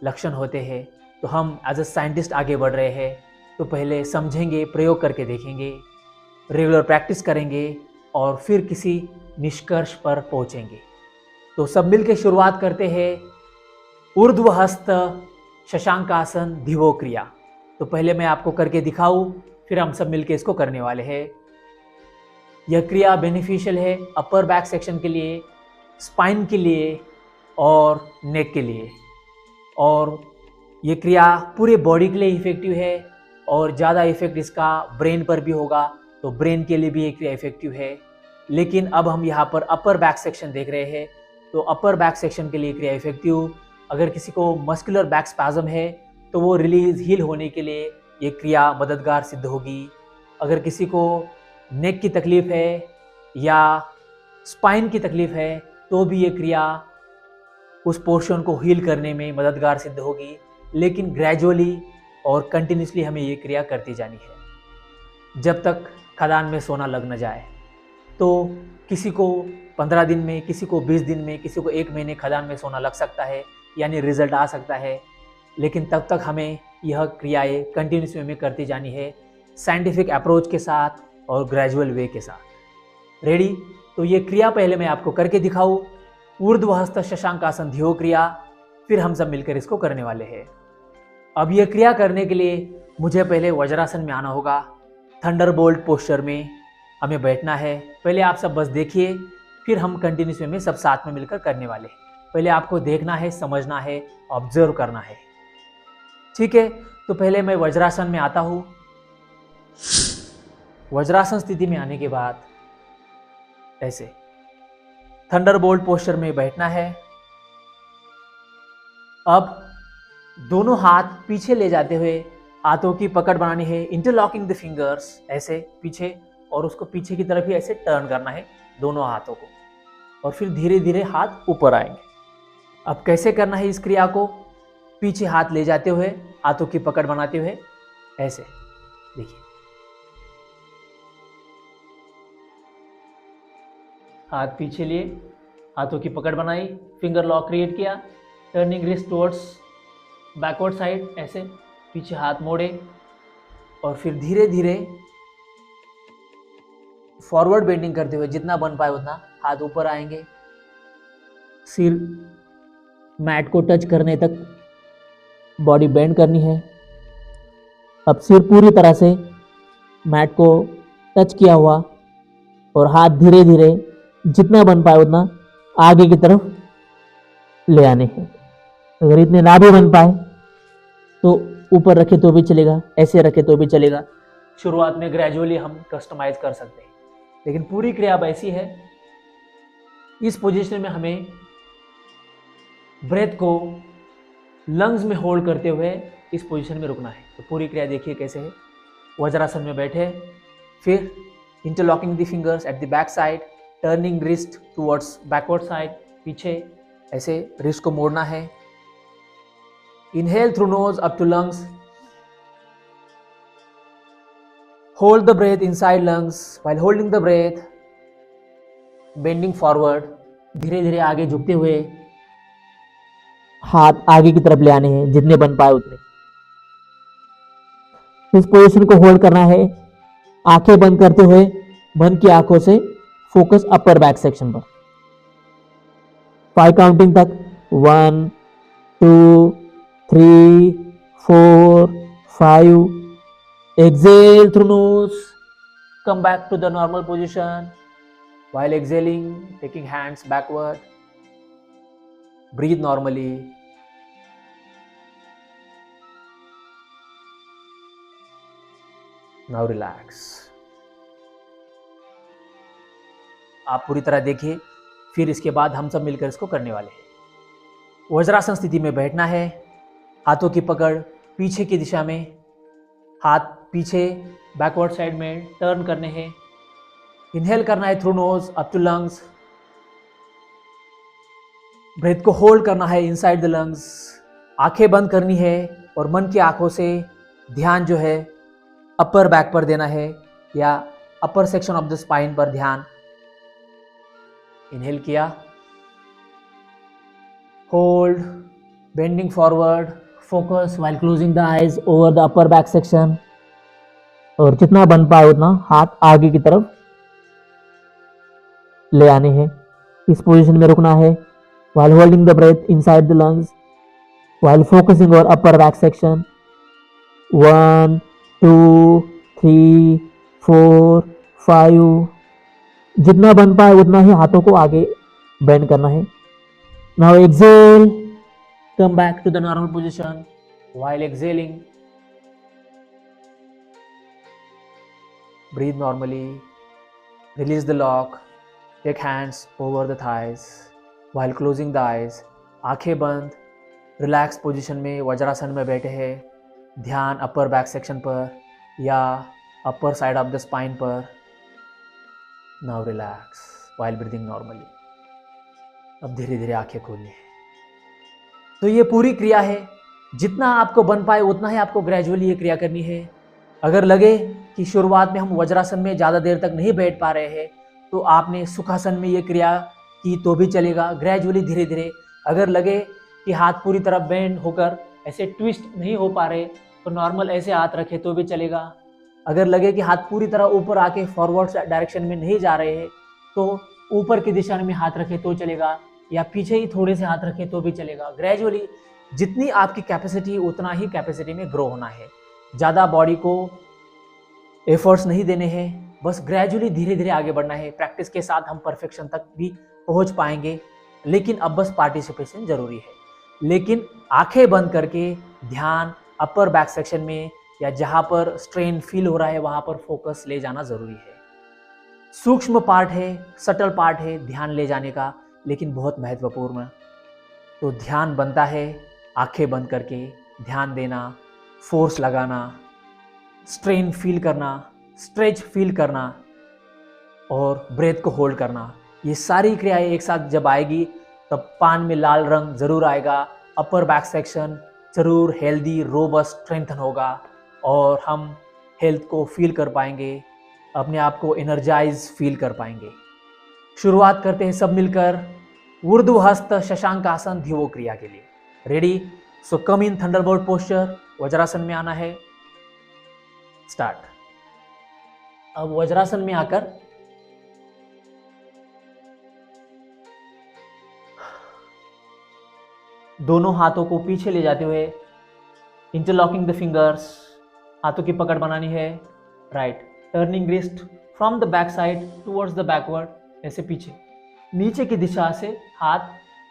लक्षण होते हैं। तो हम एज अ साइंटिस्ट आगे बढ़ रहे हैं, तो पहले समझेंगे, प्रयोग करके देखेंगे, रेगुलर प्रैक्टिस करेंगे और फिर किसी निष्कर्ष पर पहुंचेंगे। तो सब मिलकर शुरुआत करते हैं ऊर्ध्वहस्त शशांकासन धिवो क्रिया। तो पहले मैं आपको करके दिखाऊं, फिर हम सब मिलकर इसको करने वाले हैं। यह क्रिया बेनिफिशियल है अपर बैक सेक्शन के लिए, स्पाइन के लिए और नेक के लिए। और ये क्रिया पूरे बॉडी के लिए इफेक्टिव है और ज़्यादा इफेक्ट इसका ब्रेन पर भी होगा, तो ब्रेन के लिए भी ये क्रिया इफेक्टिव है। लेकिन अब हम यहाँ पर अपर बैक सेक्शन देख रहे हैं, तो अपर बैक सेक्शन के लिए क्रिया इफेक्टिव। अगर किसी को मस्कुलर बैक स्पैज़म है तो वो रिलीज हील होने के लिए ये क्रिया मददगार सिद्ध होगी। अगर किसी को नेक की तकलीफ है या स्पाइन की तकलीफ है तो भी ये क्रिया उस पोर्शन को हील करने में मददगार सिद्ध होगी। लेकिन ग्रेजुअली और कंटिन्यूसली हमें ये क्रिया करती जानी है जब तक खदान में सोना लग न जाए। तो किसी को 15 दिन में, किसी को 20 दिन में, किसी को 1 महीने खदान में सोना लग सकता है, यानी रिजल्ट आ सकता है। लेकिन तब तक हमें यह क्रियाएं कंटिन्यूस वे में करती जानी है, साइंटिफिक अप्रोच के साथ और ग्रेजुअल वे के साथ। रेडी? तो ये क्रिया पहले मैं आपको करके दिखाऊं, ऊर्ध्वहस्त शशांकासन धियो क्रिया, फिर हम सब मिलकर इसको करने वाले हैं। अब यह क्रिया करने के लिए मुझे पहले वज्रासन में आना होगा। थंडरबोल्ट पोस्चर में हमें बैठना है। पहले आप सब बस देखिए, फिर हम कंटिन्यूस वे में सब साथ में मिलकर करने वाले हैं। पहले आपको देखना है, समझना है, ऑब्जर्व करना है। ठीक है? तो पहले मैं वज्रासन में आता हूँ। वज्रासन स्थिति में आने के बाद ऐसे थंडरबोल्ट पोस्चर में बैठना है। अब दोनों हाथ पीछे ले जाते हुए हाथों की पकड़ बनानी है, इंटरलॉकिंग द फिंगर्स, ऐसे पीछे, और उसको पीछे की तरफ ही ऐसे टर्न करना है दोनों हाथों को, और फिर धीरे धीरे हाथ ऊपर आएंगे। अब कैसे करना है इस क्रिया को? पीछे हाथ ले जाते हुए हाथों की पकड़ बनाते हुए ऐसे, देखिए, हाथ पीछे लिए, हाथों की पकड़ बनाई, फिंगर लॉक क्रिएट किया, turning wrist towards backward side, ऐसे पीछे हाथ मोड़े, और फिर धीरे धीरे फॉरवर्ड बेंडिंग करते हुए जितना बन पाए उतना हाथ ऊपर आएंगे। सिर मैट को टच करने तक बॉडी बेंड करनी है। अब सिर पूरी तरह से मैट को टच किया हुआ और हाथ धीरे धीरे जितना बन पाए उतना आगे की तरफ ले आने हैं। अगर इतने ना भी बन पाए तो ऊपर रखे तो भी चलेगा, ऐसे रखे तो भी चलेगा। शुरुआत में ग्रेजुअली हम कस्टमाइज कर सकते हैं, लेकिन पूरी क्रिया अब ऐसी है। इस पोजीशन में हमें ब्रेथ को लंग्स में होल्ड करते हुए इस पोजीशन में रुकना है। तो पूरी क्रिया देखिए कैसे है। वज्रासन में बैठे, फिर interlocking the fingers at the back side, turning wrist towards backward side, पीछे ऐसे रिस्ट को मोड़ना है। Inhale through nose up to lungs, hold the breath inside lungs while holding the breath, bending forward, धीरे धीरे आगे झुकते हुए हाथ आगे की तरफ ले आने हैं, जितने बन पाए उतने। इस पोजीशन को होल्ड करना है, आंखें बंद करते हुए बंद की आंखों से फोकस अपर बैक सेक्शन पर। 5 काउंटिंग तक, 1 2 3 4 5। Exhale through nose, come back to the normal position. While exhaling, taking hands backward. Breathe normally. Now relax. आप पूरी तरह देखिए, फिर इसके बाद हम सब मिलकर इसको करने वाले हैं। वज्रासन स्थिति में बैठना है, हाथों की पकड़ पीछे की दिशा में, हाथ पीछे बैकवर्ड साइड में टर्न करने हैं। इनहेल करना है through nose up to lungs, breath को होल्ड करना है इनसाइड द लंग्स। आंखें बंद करनी है और मन की आंखों से ध्यान जो है अपर बैक पर देना है या अपर सेक्शन ऑफ द स्पाइन पर ध्यान। इनहेल किया, hold, bending forward, focus while closing the eyes over the upper back section, और जितना बन पाए उतना हाथ आगे की तरफ ले आने हैं। इस पोजीशन में रुकना है while holding the breath inside the lungs, while focusing on upper back section. 1 2 3 4 5, जितना बन पाए उतना ही हाथों को आगे बेंड करना है। Now exhale, come back to the normal position. While exhaling, breathe normally, release the lock, take hands over the thighs. While closing the eyes, आंखें बंद, रिलैक्स पोजीशन में वज्रासन में बैठे हैं। ध्यान अपर बैक सेक्शन पर या upper side of the spine पर। Now relax while breathing normally. अब धीरे धीरे आंखें खोलिए। तो ये पूरी क्रिया है, जितना आपको बन पाए उतना ही आपको ग्रेजुअली ये क्रिया करनी है। अगर लगे कि शुरुआत में हम वज्रासन में ज़्यादा देर तक नहीं बैठ पा रहे हैं तो आपने सुखासन में ये क्रिया की तो भी चलेगा। ग्रेजुअली धीरे धीरे अगर लगे कि हाथ पूरी तरह बेंड होकर ऐसे ट्विस्ट नहीं हो पा रहे तो नॉर्मल ऐसे हाथ रखे तो भी चलेगा। अगर लगे कि हाथ पूरी तरह ऊपर आके फॉरवर्ड डायरेक्शन में नहीं जा रहे हैं तो ऊपर की दिशा में हाथ रखे तो चलेगा, या पीछे ही थोड़े से हाथ रखे तो भी चलेगा। ग्रेजुअली जितनी आपकी कैपेसिटी उतना ही कैपेसिटी में ग्रो होना है। ज़्यादा बॉडी को एफर्ट्स नहीं देने हैं, बस ग्रेजुअली धीरे धीरे आगे बढ़ना है। प्रैक्टिस के साथ हम परफेक्शन तक भी पहुंच पाएंगे, लेकिन अब बस पार्टिसिपेशन जरूरी है। लेकिन आंखें बंद करके ध्यान अपर बैक सेक्शन में या जहां पर स्ट्रेन फील हो रहा है वहां पर फोकस ले जाना जरूरी है। सूक्ष्म पार्ट है, सटल पार्ट है ध्यान ले जाने का, लेकिन बहुत महत्वपूर्ण। तो ध्यान बनता है आंखें बंद करके ध्यान देना, फोर्स लगाना, स्ट्रेन फील करना, स्ट्रेच फील करना और ब्रेथ को होल्ड करना। ये सारी क्रियाएं एक साथ जब आएगी तब पान में लाल रंग जरूर आएगा, अपर बैक सेक्शन जरूर हेल्दी रोबस्ट स्ट्रेंथन होगा और हम हेल्थ को फील कर पाएंगे, अपने आप को एनर्जाइज फील कर पाएंगे। शुरुआत करते हैं सब मिलकर ऊर्ध्वहस्त शशांकासन ध्रुव क्रिया के लिए। रेडी? सो कम इन थंडरबोल्ट पोस्चर, वज्रासन में आना है। स्टार्ट। अब वज्रासन में आकर दोनों हाथों को पीछे ले जाते हुए इंटरलॉकिंग द फिंगर्स, हाथों की पकड़ बनानी है। Right, turning wrist from the back side towards the backward, ऐसे पीछे नीचे की दिशा से हाथ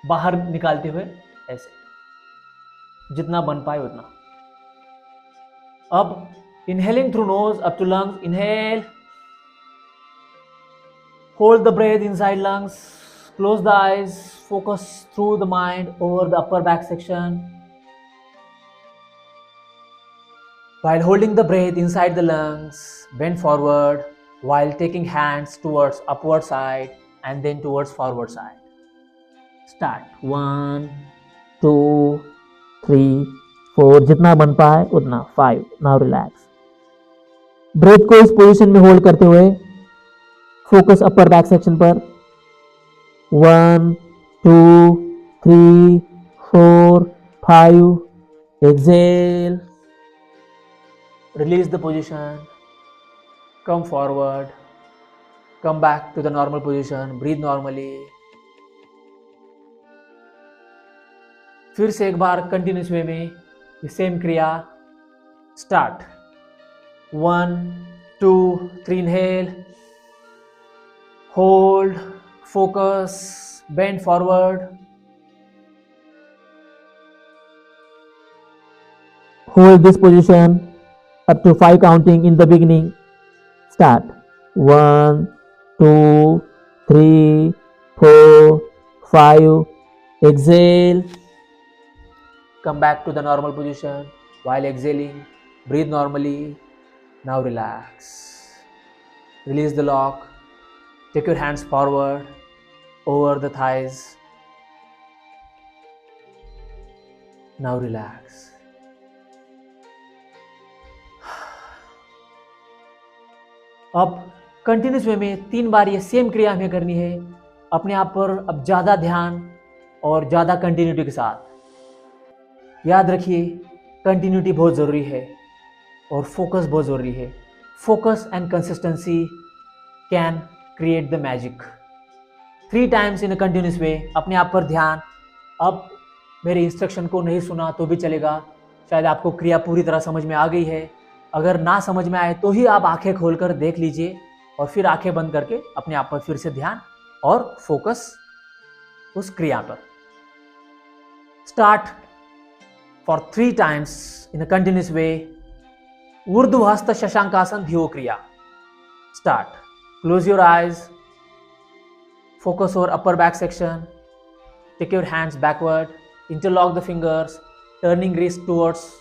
बाहर निकालते हुए ऐसे, जितना बन पाए उतना। अब inhaling through nose up to lungs, inhale, hold the breath inside lungs, close the eyes, focus through the mind over the upper back section. While holding the breath inside the lungs, bend forward while taking hands towards upward side and then towards forward side. Start. 1 2 3 4, जितना बन पाए उतना। 5। Now relax. Breath को इस position में hold करते हुए focus upper back section पर। 1 2 3 4 5, exhale, release the position, come forward, come back to the normal position, breathe normally. फिर से एक बार कंटिन्यूस वे में सेम क्रिया। Start. 1 2 3, inhale, hold, focus, bend forward, hold this position up to 5 counting in the beginning. Start. 1 2 3 4 5, exhale, come back to the normal position. While exhaling, breathe normally. Now relax, release the lock, take your hands forward over the thighs. Now relax. अब continuous वे में 3 बार ये same क्रिया हमें करनी है। अपने आप पर अब ज़्यादा ध्यान और ज़्यादा कंटिन्यूटी के साथ। याद रखिए, कंटिन्यूटी बहुत ज़रूरी है और फोकस बहुत ज़रूरी है। Focus and consistency can create the magic. 3 times in a continuous way. अपने आप पर ध्यान। अब मेरे इंस्ट्रक्शन को नहीं सुना तो भी चलेगा, शायद आपको क्रिया पूरी तरह समझ में आ गई है। अगर ना समझ में आए तो ही आप आंखें खोलकर देख लीजिए और फिर आंखें बंद करके अपने आप पर फिर से ध्यान और फोकस उस क्रिया पर। Start for 3 times in a continuous way. ऊर्ध्वहस्त शशांकासन ध्यो क्रिया। Start. Close your eyes, focus over upper back section, take your hands backward, interlock the fingers, turning wrist towards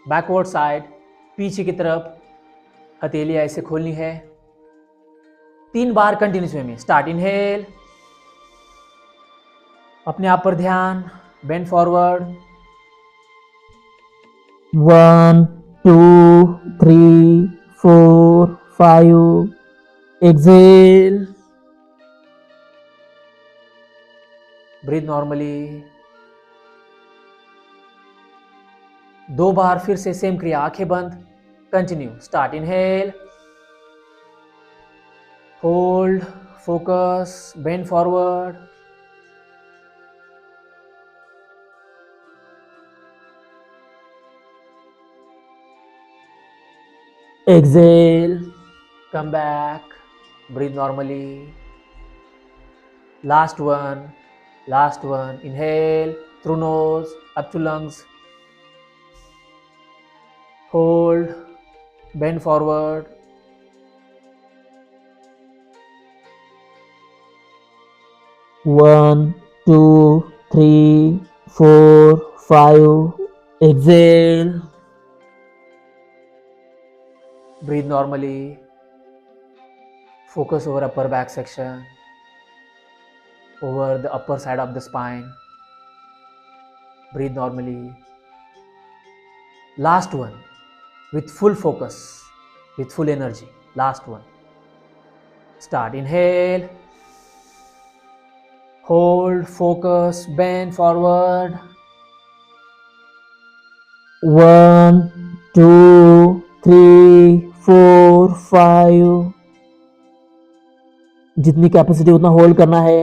backward side, पीछे की तरफ हथेली ऐसे खोलनी है 3 बार कंटिन्यूस वे में। स्टार्ट। इनहेल, अपने आप पर ध्यान, bend forward, 1 2 3 4 5, exhale, breathe normally. 2 बार फिर से सेम क्रिया, आंखें बंद, continue. Start. Inhale, hold, focus, bend forward, exhale, come back, breathe normally. Last one. Inhale through nose up to lungs, hold, bend forward, 1 2 3 4 5, exhale, breathe normally. Focus over upper back section, over the upper side of the spine. Breathe normally. Last one, with full focus, with full energy. Last one. Start. Inhale, hold, focus, bend forward, 1 2 3 4 5, जितनी capacity उतना hold करना है।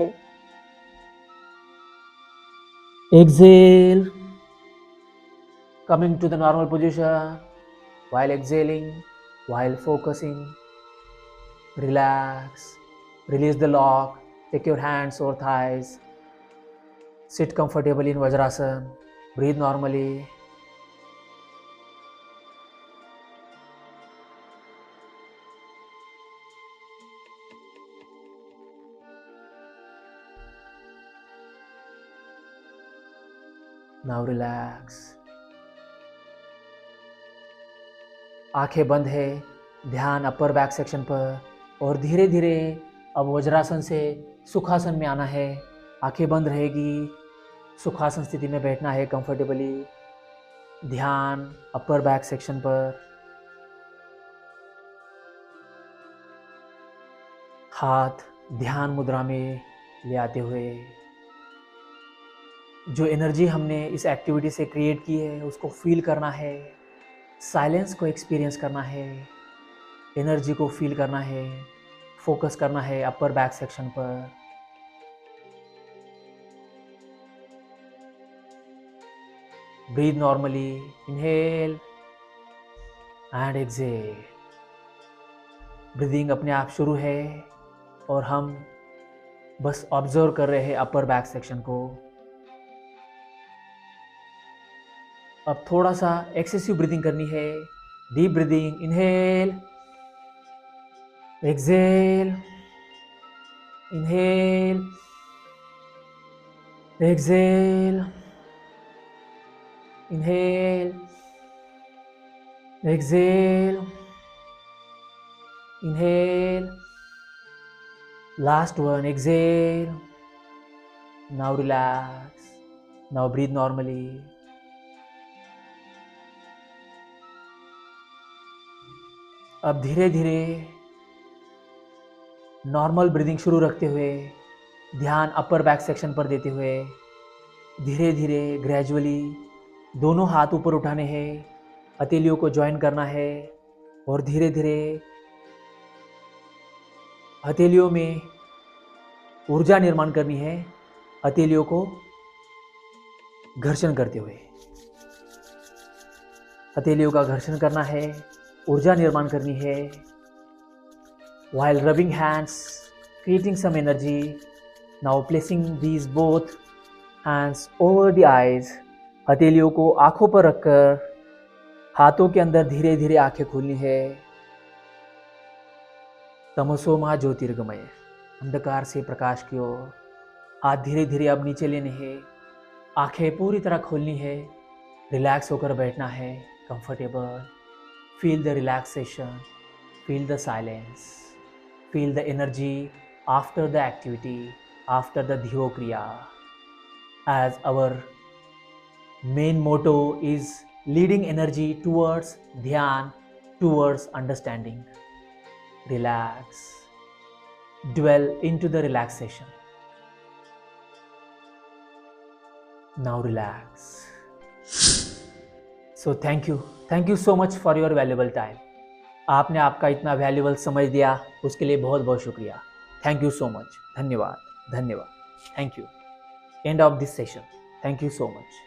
Exhale, coming to the normal position. While exhaling, while focusing, relax, release the lock, take your hands over thighs, sit comfortably in Vajrasana, breathe normally. Now relax. आंखें बंद है, ध्यान अपर back section पर, और धीरे धीरे अब वज्रासन से सुखासन में आना है। आंखें बंद रहेगी, सुखासन स्थिति में बैठना है कंफर्टेबली। ध्यान अपर बैक सेक्शन पर, हाथ ध्यान मुद्रा में ले आते हुए जो एनर्जी हमने इस एक्टिविटी से क्रिएट की है उसको फील करना है, साइलेंस को एक्सपीरियंस करना है, एनर्जी को फील करना है, फोकस करना है अपर बैक सेक्शन पर। Breathe normally, inhale and exhale. Breathing अपने आप शुरू है और हम बस ऑब्जर्व कर रहे हैं अपर बैक सेक्शन को। अब थोड़ा सा एक्सेसिव ब्रीदिंग करनी है। Deep breathing, inhale, exhale, inhale, exhale, inhale, exhale, inhale. Last one, exhale. Now relax. Now breathe normally. अब धीरे धीरे नॉर्मल ब्रीदिंग शुरू रखते हुए ध्यान अपर बैक सेक्शन पर देते हुए धीरे धीरे ग्रेजुअली दोनों हाथ ऊपर उठाने हैं, हथेलियों को ज्वाइन करना है और धीरे धीरे हथेलियों में ऊर्जा निर्माण करनी है हथेलियों को घर्षण करते हुए। हथेलियों का घर्षण करना है, ऊर्जा निर्माण करनी है। While rubbing hands, creating some energy. Now placing these both hands over the eyes. हथेलियों को आंखों पर रखकर हाथों के अंदर धीरे धीरे आंखें खोलनी है। तमसो मा ज्योतिर्गमय, अंधकार से प्रकाश की ओर। हाथ धीरे धीरे अब नीचे लेने हैं, आंखें पूरी तरह खोलनी है, रिलैक्स होकर बैठना है, comfortable. Feel the relaxation, feel the silence, feel the energy after the activity, after the Dhivo Kriya, as our main motto is leading energy towards Dhyan, towards understanding. Relax, dwell into the relaxation. Now relax. So thank you so much for your valuable time. आपने आपका इतना valuable समय दिया, उसके लिए बहुत बहुत शुक्रिया। Thank you so much. धन्यवाद, धन्यवाद। Thank you. End of this session. Thank you so much.